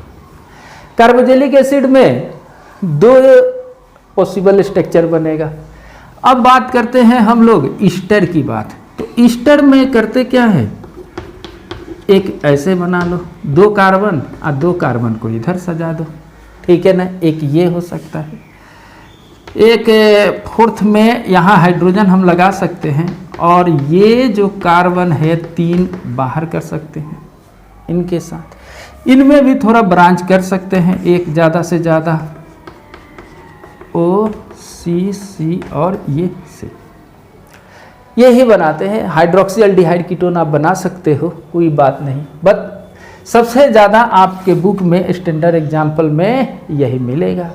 कार्बोक्सिलिक एसिड में 2 पॉसिबल स्ट्रक्चर बनेगा। अब बात करते हैं हम लोग ईस्टर की बात। तो ईस्टर में करते क्या है, एक ऐसे बना लो, 2 कार्बन और 2 कार्बन को इधर सजा दो, ठीक है ना। एक ये हो सकता है, एक 4th में यहाँ हाइड्रोजन हम लगा सकते हैं, और ये जो कार्बन है 3 बाहर कर सकते हैं इनके साथ। इनमें भी थोड़ा ब्रांच कर सकते हैं, एक ज़्यादा से ज़्यादा O C और ये C, यही बनाते हैं। हाइड्रोक्सी एल्डिहाइड कीटोन आप बना सकते हो, कोई बात नहीं, बट सबसे ज़्यादा आपके बुक में स्टैंडर्ड एग्जाम्पल में यही मिलेगा।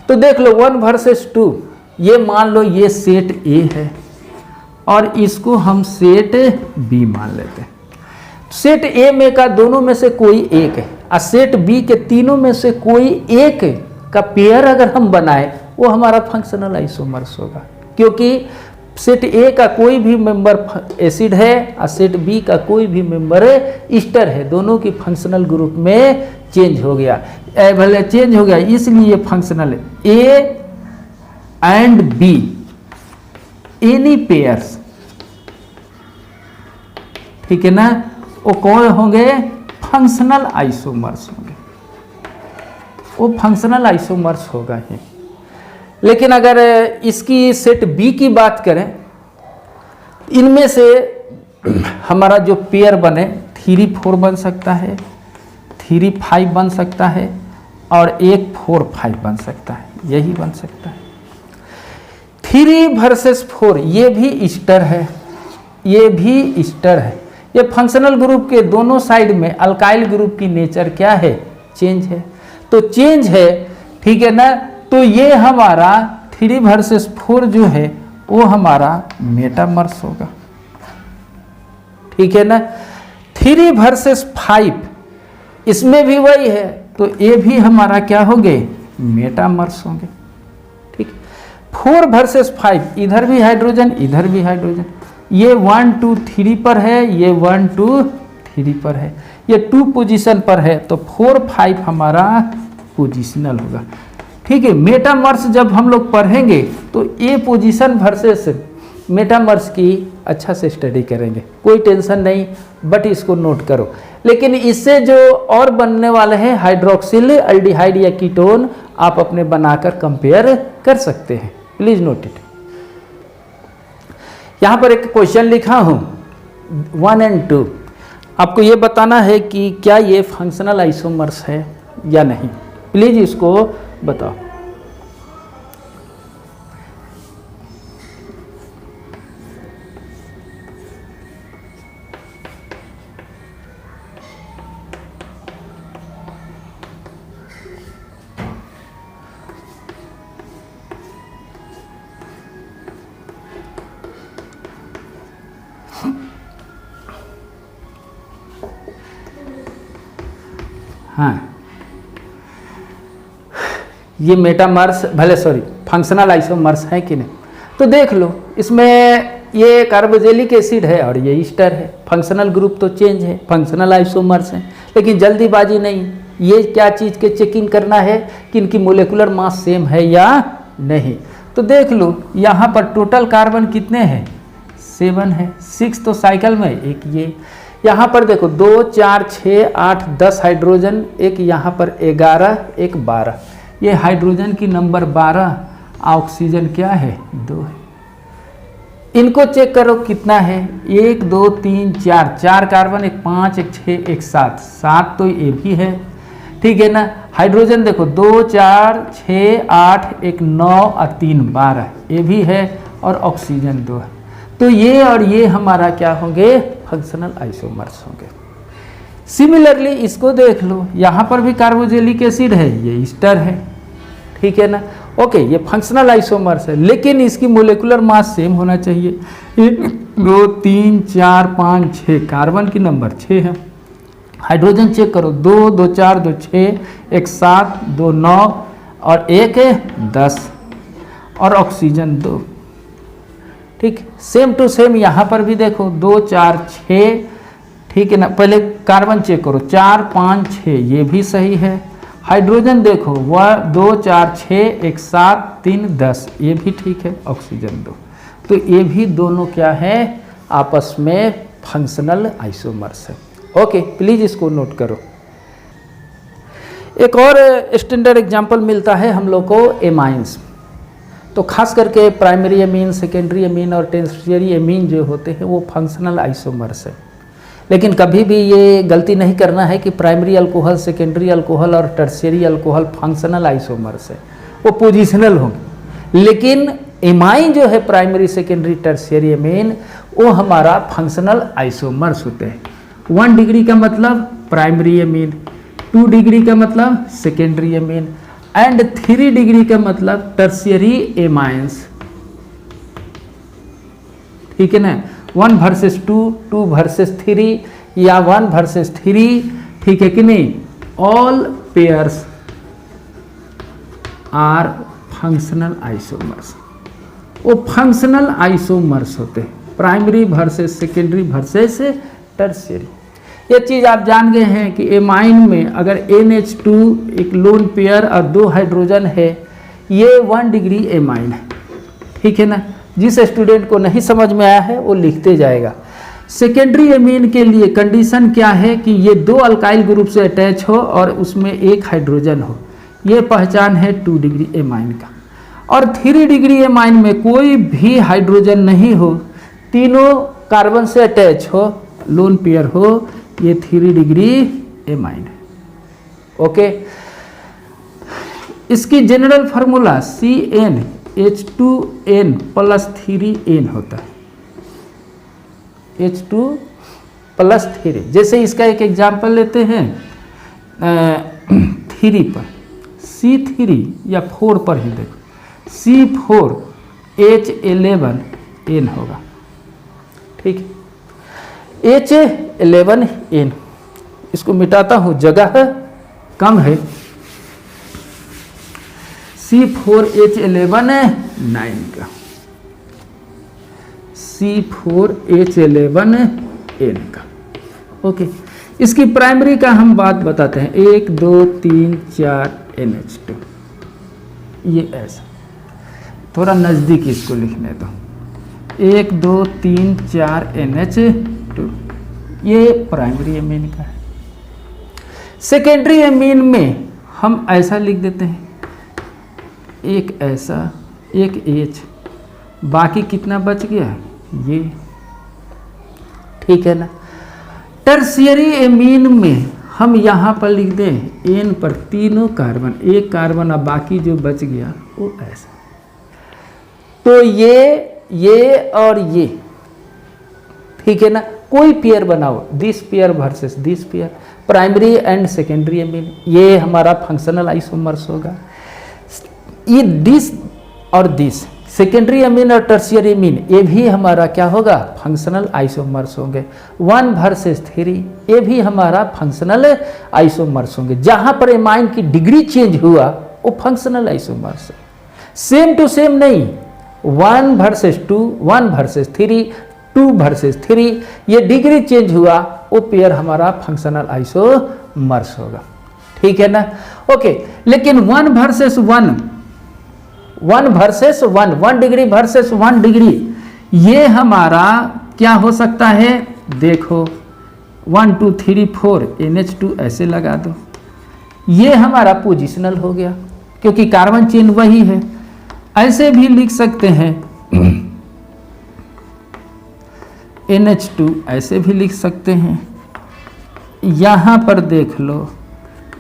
तो देख लो 1 वर्सेस 2, ये मान लो ये सेट A है और इसको हम सेट B मान लेते हैं। सेट A में का दोनों में से कोई एक है, और सेट B के तीनों में से कोई एक का पेयर अगर हम बनाए वो हमारा फंक्शनल आइसोमर्स होगा, क्योंकि सेट A का कोई भी मेंबर एसिड है और सेट B का कोई भी मेंबर ईस्टर है, दोनों की फंक्शनल ग्रुप में चेंज हो गया, भले चेंज हो गया, इसलिए फंक्शनल है। A and B any pairs, ठीक है ना, वो कौन होंगे, फंक्शनल आइसोमर्स होंगे, वो फंक्शनल आइसोमर्स होगा ही। लेकिन अगर इसकी सेट बी की बात करें, इनमें से हमारा जो पेयर बने 3 4 बन सकता है, 3 5 बन सकता है, और एक 4 5 बन सकता है, यही बन सकता है। 3 वर्सेस 4 ये भी ईस्टर है, ये भी ईस्टर है। ये फंक्शनल ग्रुप के दोनों साइड में अल्काइल ग्रुप की नेचर क्या है, चेंज है, तो चेंज है, ठीक है ना। तो ये हमारा 3 वर्सेस 4 जो है वो हमारा मेटामर्स होगा, ठीक है ना। 3 वर्सेस 5 इसमें भी वही है, तो ये भी हमारा क्या होंगे, मेटामर्स होंगे, ठीक। 4 वर्सेस 5 इधर भी हाइड्रोजन, इधर भी हाइड्रोजन, ये 1 2 3 पर है, ये 1 2 3 पर है, ये 2 पोजीशन पर है, तो 4 5 हमारा पोजिशनल होगा, ठीक है। मेटामर्स जब हम लोग पढ़ेंगे तो ए पोजीशन वर्सेस मेटामर्स की अच्छा से स्टडी करेंगे, कोई टेंशन नहीं, बट इसको नोट करो। लेकिन इससे जो और बनने वाले हैं हाइड्रोक्सिल एल्डिहाइड या कीटोन, आप अपने बनाकर कंपेयर कर सकते हैं, प्लीज नोट इट। यहाँ पर एक क्वेश्चन लिखा हूँ 1 और 2, आपको ये बताना है कि क्या ये फंक्शनल आइसोमर्स है या नहीं, प्लीज इसको बताओ। हाँ, ये मेटामर्स भले फंक्शनल आइसोमर्स है कि नहीं, तो देख लो इसमें ये कार्बोक्सिलिक एसिड है और ये ईस्टर है, फंक्शनल ग्रुप तो चेंज है, फंक्शनल आइसोमर्स है, लेकिन जल्दीबाजी नहीं, ये क्या चीज़ के चेकिंग करना है कि इनकी मोलिकुलर मास सेम है या नहीं। तो देख लो यहाँ पर टोटल कार्बन कितने हैं, 7 है, 6 तो साइकिल में, एक ये यहाँ पर देखो 2 4 6 8 10 हाइड्रोजन, एक यहाँ पर 11, एक 12, ये हाइड्रोजन की नंबर 12, ऑक्सीजन क्या है 2 है। इनको चेक करो कितना है, 1 2 3 4, 4 कार्बन, एक 5 एक 6 एक 7, 7 तो ये भी है, ठीक है ना। हाइड्रोजन देखो 2 4 6 8 एक 9 और 3 12, ये भी है, और ऑक्सीजन 2 है। तो ये और ये हमारा क्या होंगे, फंक्शनल आइसोमर्स होंगे। सिमिलरली इसको देख लो, यहाँ पर भी कार्बोक्सिलिक एसिड है, ये ईस्टर है, ठीक है ना। ओके, ये फंक्शनल आइसोमर्स है, लेकिन इसकी मोलिकुलर मास सेम होना चाहिए। 1 2 3 4 5 6, कार्बन की नंबर 6 है। हाइड्रोजन चेक करो, 2 2 4 2 6, एक 7 2 9 और एक 10, और ऑक्सीजन 2, ठीक। सेम टू सेम यहाँ पर भी देखो 2 4 6, ठीक है ना। पहले कार्बन चेक करो, 4 5 6, ये भी सही है। हाइड्रोजन देखो 1 2 4 6 एक 7 3 10, ये भी ठीक है, ऑक्सीजन 2। तो ये भी दोनों क्या है, आपस में फंक्शनल आइसोमर्स है। ओके, प्लीज इसको नोट करो। एक और स्टैंडर्ड एग्जांपल मिलता है हम लोग को एमाइंस। तो खास करके प्राइमरी एमीन, सेकेंडरी एमीन और टर्शियरी एमीन जो होते हैं वो फंक्शनल आइसोमर्स है। लेकिन कभी भी ये गलती नहीं करना है कि प्राइमरी अल्कोहल, सेकेंडरी अल्कोहल और टर्शियरी अल्कोहल फंक्शनल आइसोमर्स है, वो पोजिशनल होंगे। लेकिन एमाइन जो है प्राइमरी सेकेंडरी टर्शियरी एमीन, वो हमारा फंक्शनल आइसोमर्स होते हैं। 1 डिग्री का मतलब प्राइमरी एमीन, 2 डिग्री का मतलब सेकेंडरी एमीन, एंड 3 डिग्री का मतलब टर्शियरी एमाइंस, ठीक है ना। 1 वर्सेस 2, 2 वर्सेस 3 या 1 वर्सेस 3, ठीक है कि नहीं। All pairs are functional isomers, वो फंक्शनल आइसोमर्स होते हैं, primary versus secondary versus tertiary. ये चीज़ आप जान गए हैं कि एमाइन में अगर NH2 एक लोन पेयर और 2 हाइड्रोजन है, ये 1 डिग्री एमाइन है, ठीक है ना। जिस स्टूडेंट को नहीं समझ में आया है वो लिखते जाएगा। सेकेंडरी एमीन के लिए कंडीशन क्या है कि ये 2 अल्काइल ग्रुप से अटैच हो और उसमें 1 हाइड्रोजन हो, ये पहचान है 2 डिग्री एमाइन का। और 3 डिग्री एमाइन में कोई भी हाइड्रोजन नहीं हो, तीनों कार्बन से अटैच हो, लोन पेयर हो, ये 3 डिग्री एमाइन है। ओके, इसकी जनरल फार्मूला CnH2n + 3n होता है, H2 + 3। जैसे इसका एक एग्जाम्पल लेते हैं 3 पर, C3 या 4 पर ही देखो, C4H11n होगा, ठीक है। H11n, इसको मिटाता हूँ, जगह कम है। C4H11 का, C4H11n का। ओके, इसकी प्राइमरी का हम बात बताते हैं, 1 2 3 4 NH2, ये ऐसा, थोड़ा नज़दीक इसको लिखने दो, 1 2 3 4 NH2, ये प्राइमरी एमीन का है। सेकेंडरी एमीन में हम ऐसा लिख देते हैं, एक ऐसा, एक H, बाकी कितना बच गया, ये, ठीक है ना। टर्शियरी एमीन में हम यहाँ पर लिख दें N पर तीनों कार्बन, एक कार्बन और बाकी जो बच गया वो ऐसा। तो ये और ये, ठीक है ना। कोई पेयर बनाओ, this pair versus this pair, primary and secondary amine, ये हमारा फंक्शनल आइसोमर्स होगा। ये दिस और दिस, सेकेंडरी एमीन और टर्शियरी एमीन, ये भी हमारा क्या होगा, फंक्शनल आइसोमर्स होंगे। 1 वर्सेस 3, ये भी हमारा फंक्शनल आइसोमर्स होंगे। जहाँ पर एमाइन की डिग्री चेंज हुआ वो फंक्शनल आइसोमर्स है। सेम टू सेम नहीं, 1 वर्सेस 2, 1 वर्सेस 3, 2 वर्सेस 3, ये डिग्री चेंज हुआ, वो पेयर हमारा फंक्शनल आइसोमर्स मर्स होगा, ठीक है ना। ओके, लेकिन 1 versus 1, 1 versus 1, 1 degree versus 1 degree, ये हमारा क्या हो सकता है, देखो 1 2 3 4 NH2 ऐसे लगा दो, ये हमारा पोजिशनल हो गया क्योंकि कार्बन चेन वही है। ऐसे भी लिख सकते हैं NH2, ऐसे भी लिख सकते हैं, यहाँ पर देख लो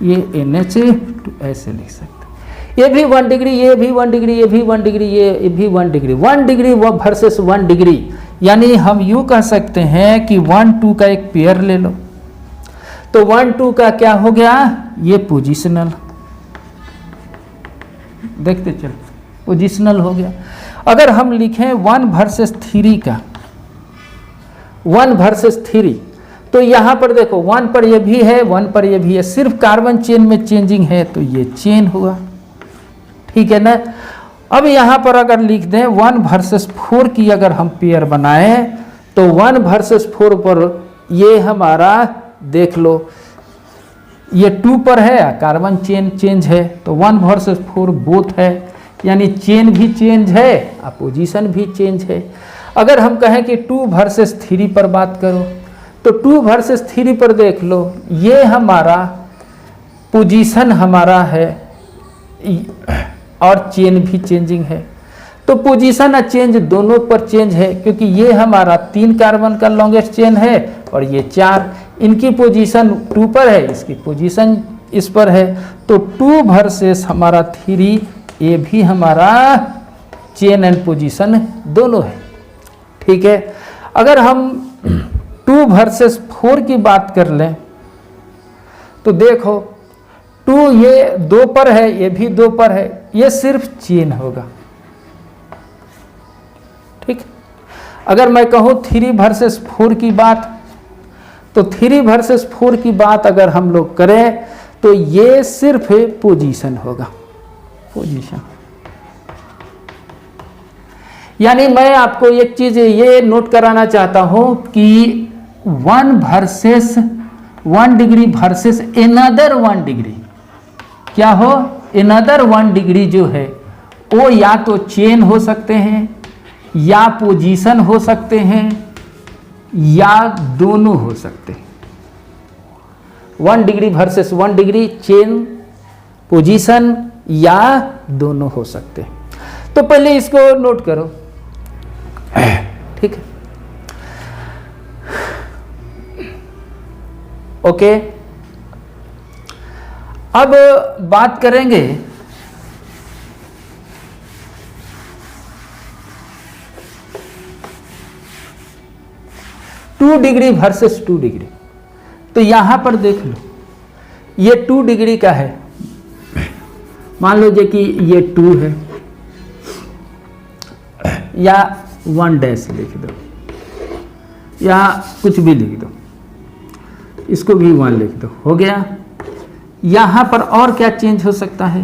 ये NH2 ऐसे लिख सकते हैं, ये भी 1 डिग्री, ये भी 1 डिग्री, ये भी 1 डिग्री, ये भी 1 डिग्री, 1 डिग्री वर्सेस 1 डिग्री, यानी हम यूं कह सकते हैं कि 1 2 का एक पेयर ले लो, तो 1 2 का क्या हो गया, ये पोजिशनल, देखते चलो पोजिशनल हो गया। अगर हम लिखें 1 वर्सेस 3 का, 1 वर्सेस 3, तो यहां पर देखो 1 पर ये भी है, 1 पर ये भी है, सिर्फ कार्बन चेन में चेंजिंग है तो ये चेन हुआ, ठीक है ना। अब यहां पर अगर लिख दें 1 वर्सेस 4 की अगर हम पेयर बनाए, तो 1 वर्सेस 4 पर ये हमारा देख लो, ये 2 पर है, कार्बन चेन चेंज है, तो 1 वर्सेस 4 बोथ है, यानी चेन भी चेंज है, पोजीशन भी चेंज है। अगर हम कहें कि 2 वर्सेस 3 पर बात करो, तो 2 वर्सेस 3 पर देख लो, ये हमारा पोजीशन हमारा है और चेन भी चेंजिंग है, तो पोजीशन और चेंज दोनों पर चेंज है, क्योंकि ये हमारा 3 कार्बन का लॉन्गेस्ट चेन है और ये 4, इनकी पोजीशन 2 पर है, इसकी पोजीशन इस पर है, तो 2 वर्सेस हमारा 3, ये भी हमारा चेन एंड पोजीशन दोनों है, ठीक है। अगर हम 2 वर्सेस 4 की बात कर लें, तो देखो 2 ये 2 पर है, ये भी 2 पर है, ये सिर्फ चेन होगा, ठीक। अगर मैं कहूं 3 वर्सेस 4 की बात, तो 3 वर्सेस 4 की बात अगर हम लोग करें, तो ये सिर्फ पोजीशन होगा, पोजीशन। यानी मैं आपको एक चीज ये नोट कराना चाहता हूं कि 1 versus 1 degree versus another 1 degree, क्या हो, एनदर 1 डिग्री जो है वो या तो चेन हो सकते हैं, या पोजीशन हो सकते हैं, या दोनों हो सकते हैं। 1 degree versus 1 degree, chain, position, या दोनों हो सकते हैं। तो पहले इसको नोट करो, ठीक है। ओके, अब बात करेंगे टू डिग्री वर्सेस 2 डिग्री। तो यहां पर देख लो, ये 2 डिग्री का है, मान लीजिए कि ये 2 है, या 1 डैश लिख दो, या कुछ भी लिख दो, इसको भी 1 लिख दो, हो गया। यहां पर और क्या चेंज हो सकता है,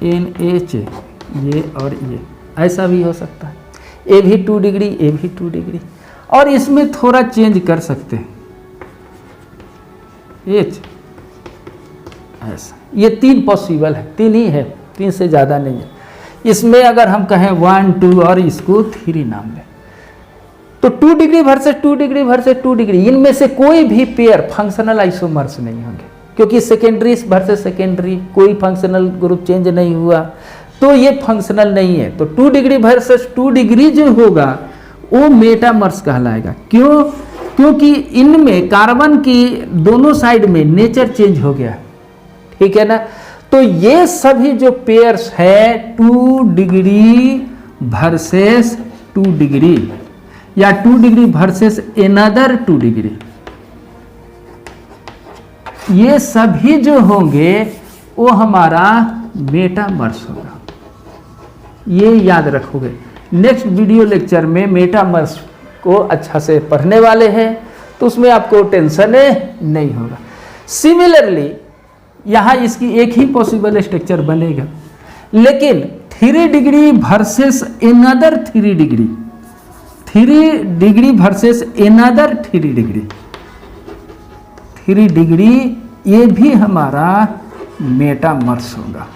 NH, ये और ये ऐसा भी हो सकता है, ये भी 2 डिग्री, ये भी 2 डिग्री, और इसमें थोड़ा चेंज कर सकते हैं, H ऐसा। ये 3 पॉसिबल है, 3 ही है, 3 से ज़्यादा नहीं है। इसमें अगर हम कहें 1 2 और इसको 3 नाम लें, तो 2 degree versus 2 degree versus 2 degree, इनमें से कोई भी पेयर फंक्शनल आइसोमर्स नहीं होंगे, क्योंकि सेकेंडरी वर्सेस सेकेंडरी कोई फंक्शनल ग्रुप चेंज नहीं हुआ, तो ये फंक्शनल नहीं है। तो 2 डिग्री वर्सेस 2 डिग्री जो होगा वो मेटामर्स कहलाएगा। क्यों? क्योंकि इनमें कार्बन की दोनों साइड में नेचर चेंज हो गया, ठीक है ना। तो ये सभी जो पेयर्स है 2 डिग्री वर्सेस 2 डिग्री, या 2 डिग्री वर्सेस एनदर 2 डिग्री, ये सभी जो होंगे वो हमारा मेटामर्स होगा। ये याद रखोगे, नेक्स्ट वीडियो लेक्चर में मेटामर्स को अच्छा से पढ़ने वाले हैं, तो उसमें आपको टेंशन नहीं होगा। सिमिलरली यहाँ इसकी एक ही पॉसिबल स्ट्रक्चर बनेगा, लेकिन 3 degree versus another 3 degree, 3 degree versus another 3 degree, 3 degree, ये भी हमारा मेटामर्स होगा।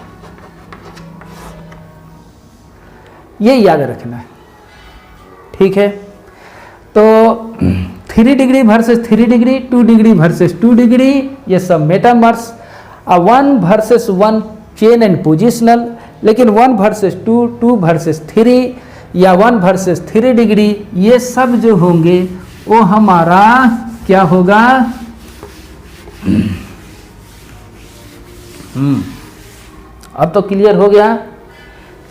ये याद रखना है, ठीक है। तो 3 degree versus 3 degree, 2 degree versus 2 degree, ये सब metamers. 1 versus 1 chain and positional, लेकिन 1 वर्सेस 2, 2 वर्सेस 3 या 1 वर्सेस 3 डिग्री, ये सब जो होंगे वो हमारा क्या होगा, अब तो क्लियर हो गया।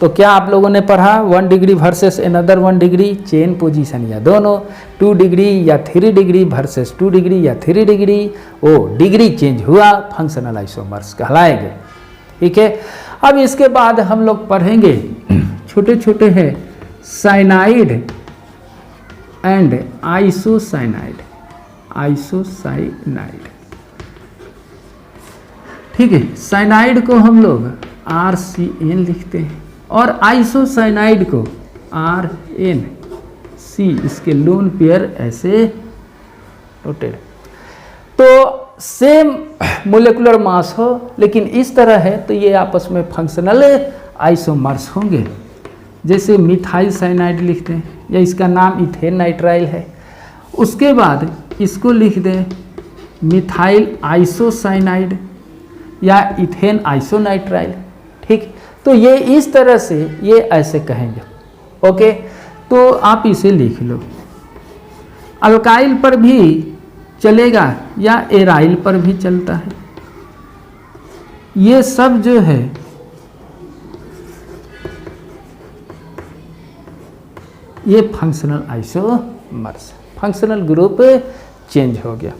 तो क्या आप लोगों ने पढ़ा, 1 degree versus another 1 degree chain position या दोनों, 2 डिग्री या 3 डिग्री वर्सेस 2 डिग्री या 3 डिग्री, वो डिग्री चेंज हुआ, फंक्शनल आइसोमर्स कहलाएंगे, ठीक है। अब इसके बाद हम लोग पढ़ेंगे छोटे छोटे हैं साइनाइड एंड आइसोसाइनाइड, आइसोसाइनाइड, ठीक है। साइनाइड को हम लोग RCN लिखते हैं और आइसोसाइनाइड को RNC, इसके लोन पेयर ऐसे नोटेड। तो सेम मोलेकुलर मास हो लेकिन इस तरह है तो ये आपस में फंक्शनल आइसोमर्स होंगे। जैसे मिथाइल साइनाइड लिखते हैं या इसका नाम इथेन नाइट्राइल है, उसके बाद इसको लिख दें मिथाइल आइसोसाइनाइड या इथेन आइसोनाइट्राइल, ठीक। तो ये इस तरह से ये ऐसे कहेंगे, ओके। तो आप इसे लिख लो। अल्काइल पर भी चलेगा या एराइल पर भी चलता है, ये सब जो है ये functional isomers, functional group change हो गया।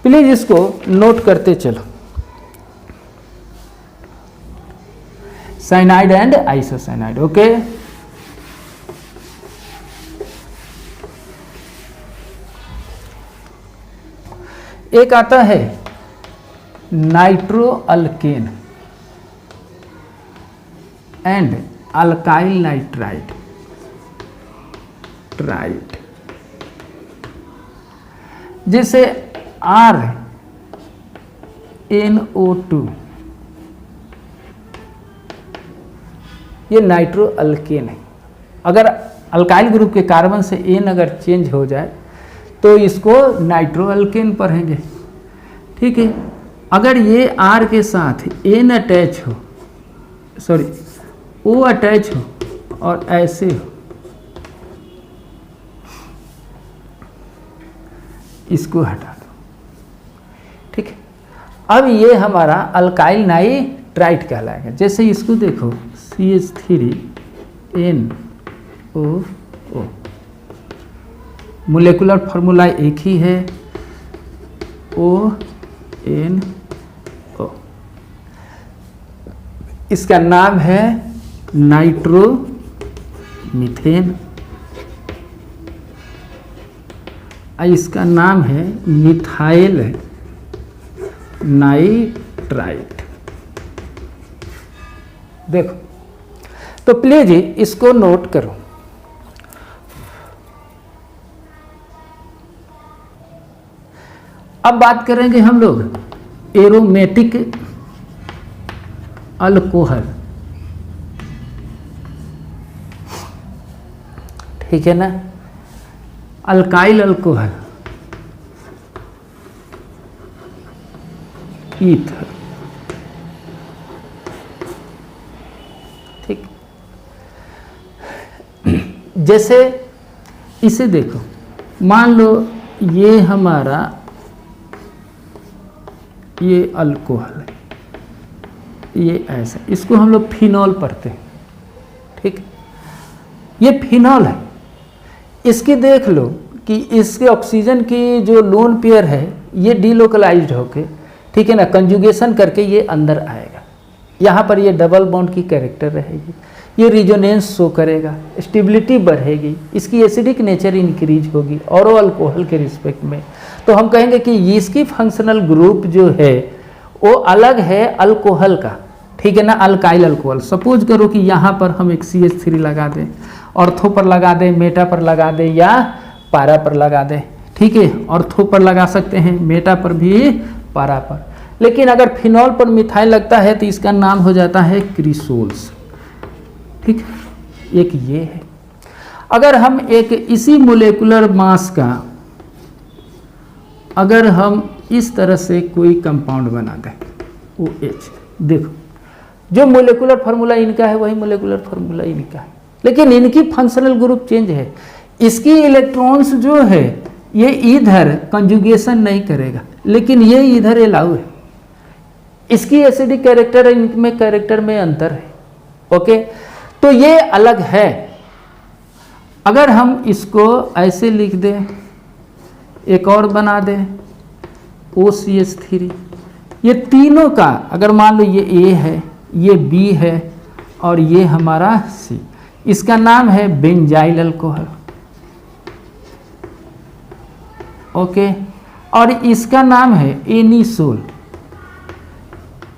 प्लीज इसको नोट करते चलो, साइनाइड एंड आइसोसाइनाइड, ओके। एक आता है नाइट्रोअल्केन एंड अल्काइल नाइट्राइड, ट्राइड, जैसे RNO2, ये नाइट्रोअल्केन है। अगर अल्काइल ग्रुप के कार्बन से एन अगर चेंज हो जाए तो इसको नाइट्रोअल्केन पढ़ेंगे, ठीक है। अगर ये R के साथ एन अटैच हो, सॉरी O अटैच हो और ऐसे हो, इसको हटा दो, ठीक है। अब ये हमारा अल्काइल नाइट्राइड कहलाएगा। जैसे इसको देखो CH3NO, मोलेकुलर फार्मूला एक ही है, ONO, इसका नाम है नाइट्रोमीथेन, इसका नाम है मिथाइल नाइट्राइड। देखो तो प्लीज इसको नोट करो। अब बात करेंगे हम लोग एरोमेटिक अल्कोहल, ठीक है ना। अल्काइल अल्कोहल, ईथर, ठीक। जैसे इसे देखो, मान लो ये हमारा ये अल्कोहल है, ये ऐसा, इसको हम लोग फिनॉल पढ़ते हैं, ठीक। ये फिनॉल है, इसकी देख लो कि इसके ऑक्सीजन की जो लोन पेयर है ये डीलोकलाइज्ड होके, ठीक है ना, कंजुगेशन करके ये अंदर आएगा। यहाँ पर ये डबल बॉन्ड की कैरेक्टर रहेगी, ये रिजोनेंस शो करेगा, स्टेबिलिटी बढ़ेगी, इसकी एसिडिक नेचर इंक्रीज होगी और अल्कोहल के रिस्पेक्ट में। तो हम कहेंगे कि इसकी फंक्शनल ग्रुप जो है वो अलग है अल्कोहल का, ठीक है ना, अल्काइल अल्कोहल। सपोज करो कि यहाँ पर हम एक CH3 लगा दें, ऑर्थो पर लगा दें, मेटा पर लगा दें या पारा पर लगा दें, ठीक है। ऑर्थो पर लगा सकते हैं, मेटा पर भी पारा पर। लेकिन अगर फिनॉल पर मिथाइल लगता है तो इसका नाम हो जाता है क्रिसोल्स। ठीक, एक ये है। अगर हम एक इसी मोलेकुलर मास का अगर हम इस तरह से कोई कंपाउंड बना दें OH, देखो जो मोलेकुलर फार्मूला इनका है वही मोलेकुलर फार्मूला इनका है, लेकिन इनकी फंक्शनल ग्रुप चेंज है। इसकी इलेक्ट्रॉन्स जो है ये इधर कंजुगेशन नहीं करेगा, लेकिन ये इधर अलाउ है। इसकी एसिडिक कैरेक्टर इनमें कैरेक्टर में अंतर है। ओके, तो ये अलग है। अगर हम इसको ऐसे लिख दें, एक और बना दें OCH3, ये तीनों का अगर मान लो ये A है, ये B है और ये हमारा C, इसका नाम है बेंजाइल अल्कोहल। ओके, और इसका नाम है एनिसोल,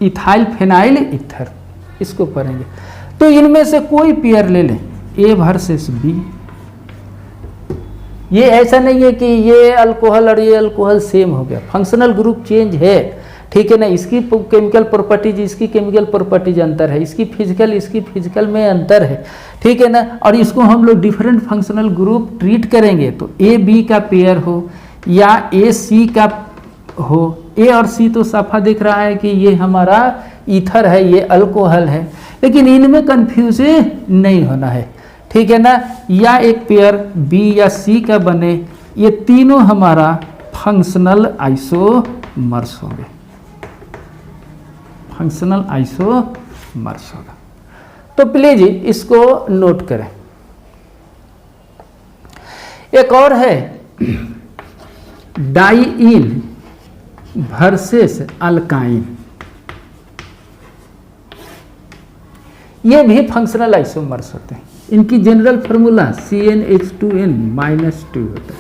इथाइल फेनाइल ईथर, इसको पढ़ेंगे। तो इनमें से कोई पेयर ले लें, A वर्सेस B। ये ऐसा नहीं है कि ये अल्कोहल और ये अल्कोहल सेम हो गया, फंक्शनल ग्रुप चेंज है। ठीक है ना, इसकी केमिकल प्रॉपर्टीज इसकी केमिकल प्रॉपर्टीज अंतर है, इसकी फिजिकल में अंतर है। ठीक है ना, और इसको हम लोग डिफरेंट फंक्शनल ग्रुप ट्रीट करेंगे। तो A-B का पेयर हो या A-C का हो, A और C तो साफा दिख रहा है कि ये हमारा ईथर है, ये अल्कोहल है, लेकिन इनमें कंफ्यूज नहीं होना है। ठीक है ना, या एक पेयर B या C का बने, ये तीनों हमारा फंक्शनल आइसोमर्स होंगे, फंक्शनल आइसोमर्स होगा। तो प्लीज इसको नोट करें। एक और है डाइईन वर्सेस अल्काइन, ये भी फंक्शनल आइसोमर्स होते हैं। इनकी जनरल फार्मूला CnH2n-2 होता है,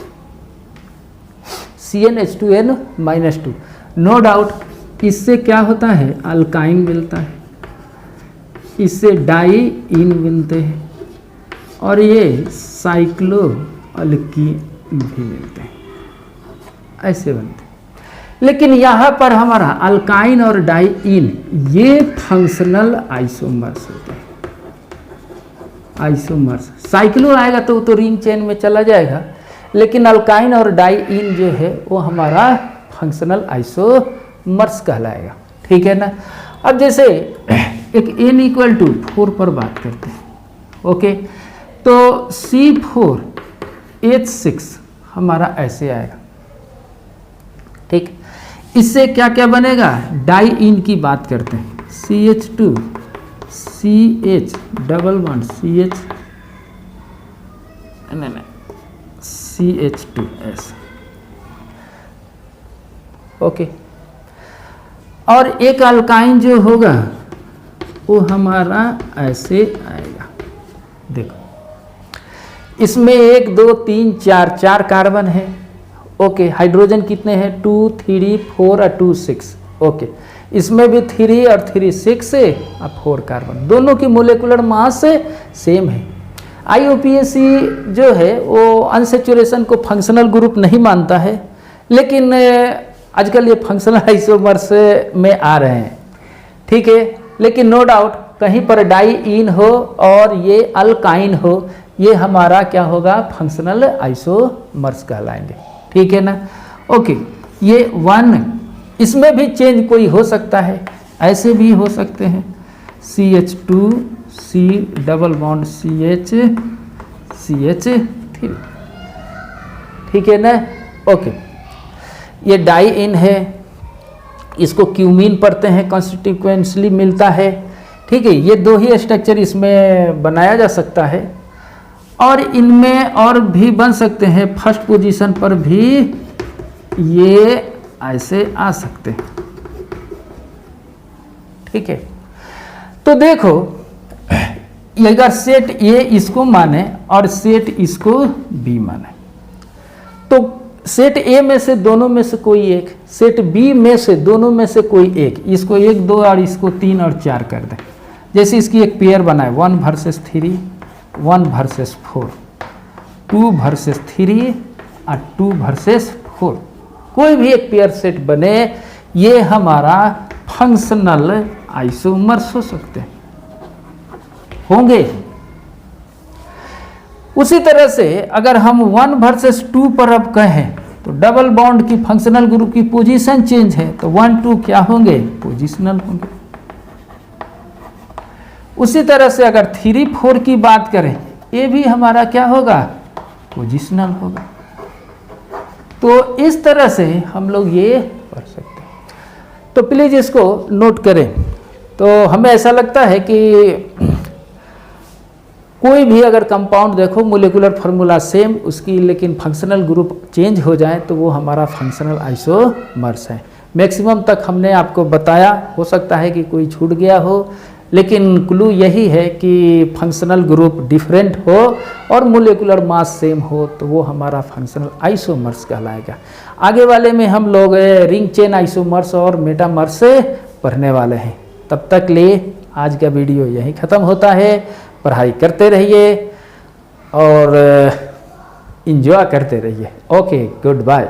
CnH2n-2। नो डाउट इससे क्या होता है, अल्काइन मिलता है, इससे डाइईन मिलते हैं और ये साइक्लो अल्कीन भी मिलते हैं, ऐसे बनते हैं। लेकिन यहाँ पर हमारा अल्काइन और डाइईन ये फंक्शनल आइसोमर्स होते हैं, आइसोमर्स। साइक्लो आएगा तो वो तो रिंग चेन में चला जाएगा, लेकिन अल्काइन और डाइईन जो है वो हमारा फंक्शनल आइसोमर्स कहलाएगा। ठीक है ना। अब जैसे एक N=4 पर बात करते हैं। ओके, तो C4H6 हमारा ऐसे आएगा। ठीक, इससे क्या क्या बनेगा, डाइईन की बात करते हैं, CH2 CH double bond CH नहीं CH2S। ओके, और एक अल्काइन जो होगा वो हमारा ऐसे आएगा। देखो इसमें 1 2 3 4 कार्बन है। ओके, हाइड्रोजन कितने हैं, 2 3 4 और 2 6। ओके, इसमें भी 3 और 3 6 है और 4 कार्बन, दोनों की मोलेकुलर मास सेम है। IUPAC जो है वो अनसेचुरेशन को फंक्शनल ग्रुप नहीं मानता है, लेकिन आजकल ये फंक्शनल आइसोमर्स में आ रहे हैं। ठीक है, लेकिन नो डाउट कहीं पर डाइईन हो और ये अल्काइन हो, ये हमारा क्या होगा, फंक्शनल आइसोमर्स कहलाएंगे। ठीक है ना। ओके, ये 1, इसमें भी चेंज कोई हो सकता है, ऐसे भी हो सकते हैं, CH2 C double bond CH3। ठीक है ना। ओके, ये डाइईन है, इसको क्यूमीन पढ़ते हैं, कॉन्स्टिट्यूएंटली मिलता है। ठीक है, ये 2 ही स्ट्रक्चर इसमें बनाया जा सकता है और इनमें और भी बन सकते हैं। फर्स्ट पोजीशन पर भी ये ऐसे आ सकते हैं। ठीक है, तो देखो अगर सेट ए इसको माने और सेट इसको बी माने, तो सेट ए में से दोनों में से कोई एक, सेट बी में से दोनों में से कोई एक, इसको 1 2 और इसको 3 और 4 कर दें। जैसे इसकी एक पेयर बनाए 1 वर्सेस 3, 1 वर्सेस 4, 2 वर्सेस 3 और 2 वर्सेस 4, कोई भी एक पेयर सेट बने, ये हमारा फंक्शनल आइसोमर्स हो सकते हैं, होंगे। उसी तरह से अगर हम 1 वर्सेस 2 पर अब कहें तो डबल बॉन्ड की फंक्शनल ग्रुप की पोजीशन चेंज है, तो 1 2 क्या होंगे, पोजिशनल होंगे। उसी तरह से अगर 3 4 की बात करें, ये भी हमारा क्या होगा, पोजिशनल होगा। तो इस तरह से हम लोग ये पढ़ सकते हैं। तो प्लीज़ इसको नोट करें। तो हमें ऐसा लगता है कि कोई भी अगर कंपाउंड देखो मोलिकुलर फार्मूला सेम उसकी, लेकिन फंक्शनल ग्रुप चेंज हो जाए तो वो हमारा फंक्शनल आइसोमर्स है। मैक्सिमम तक हमने आपको बताया, हो सकता है कि कोई छूट गया हो, लेकिन क्लू यही है कि फंक्शनल ग्रुप डिफरेंट हो और मोलिकुलर मास सेम हो तो वो हमारा फंक्शनल आइसोमर्स कहलाएगा। आगे वाले में हम लोग रिंग चेन आइसोमर्स और मेटामर्स पढ़ने वाले हैं। तब तक लिए आज का वीडियो यहीं ख़त्म होता है। पढ़ाई करते रहिए और एंजॉय करते रहिए। Okay, good bye.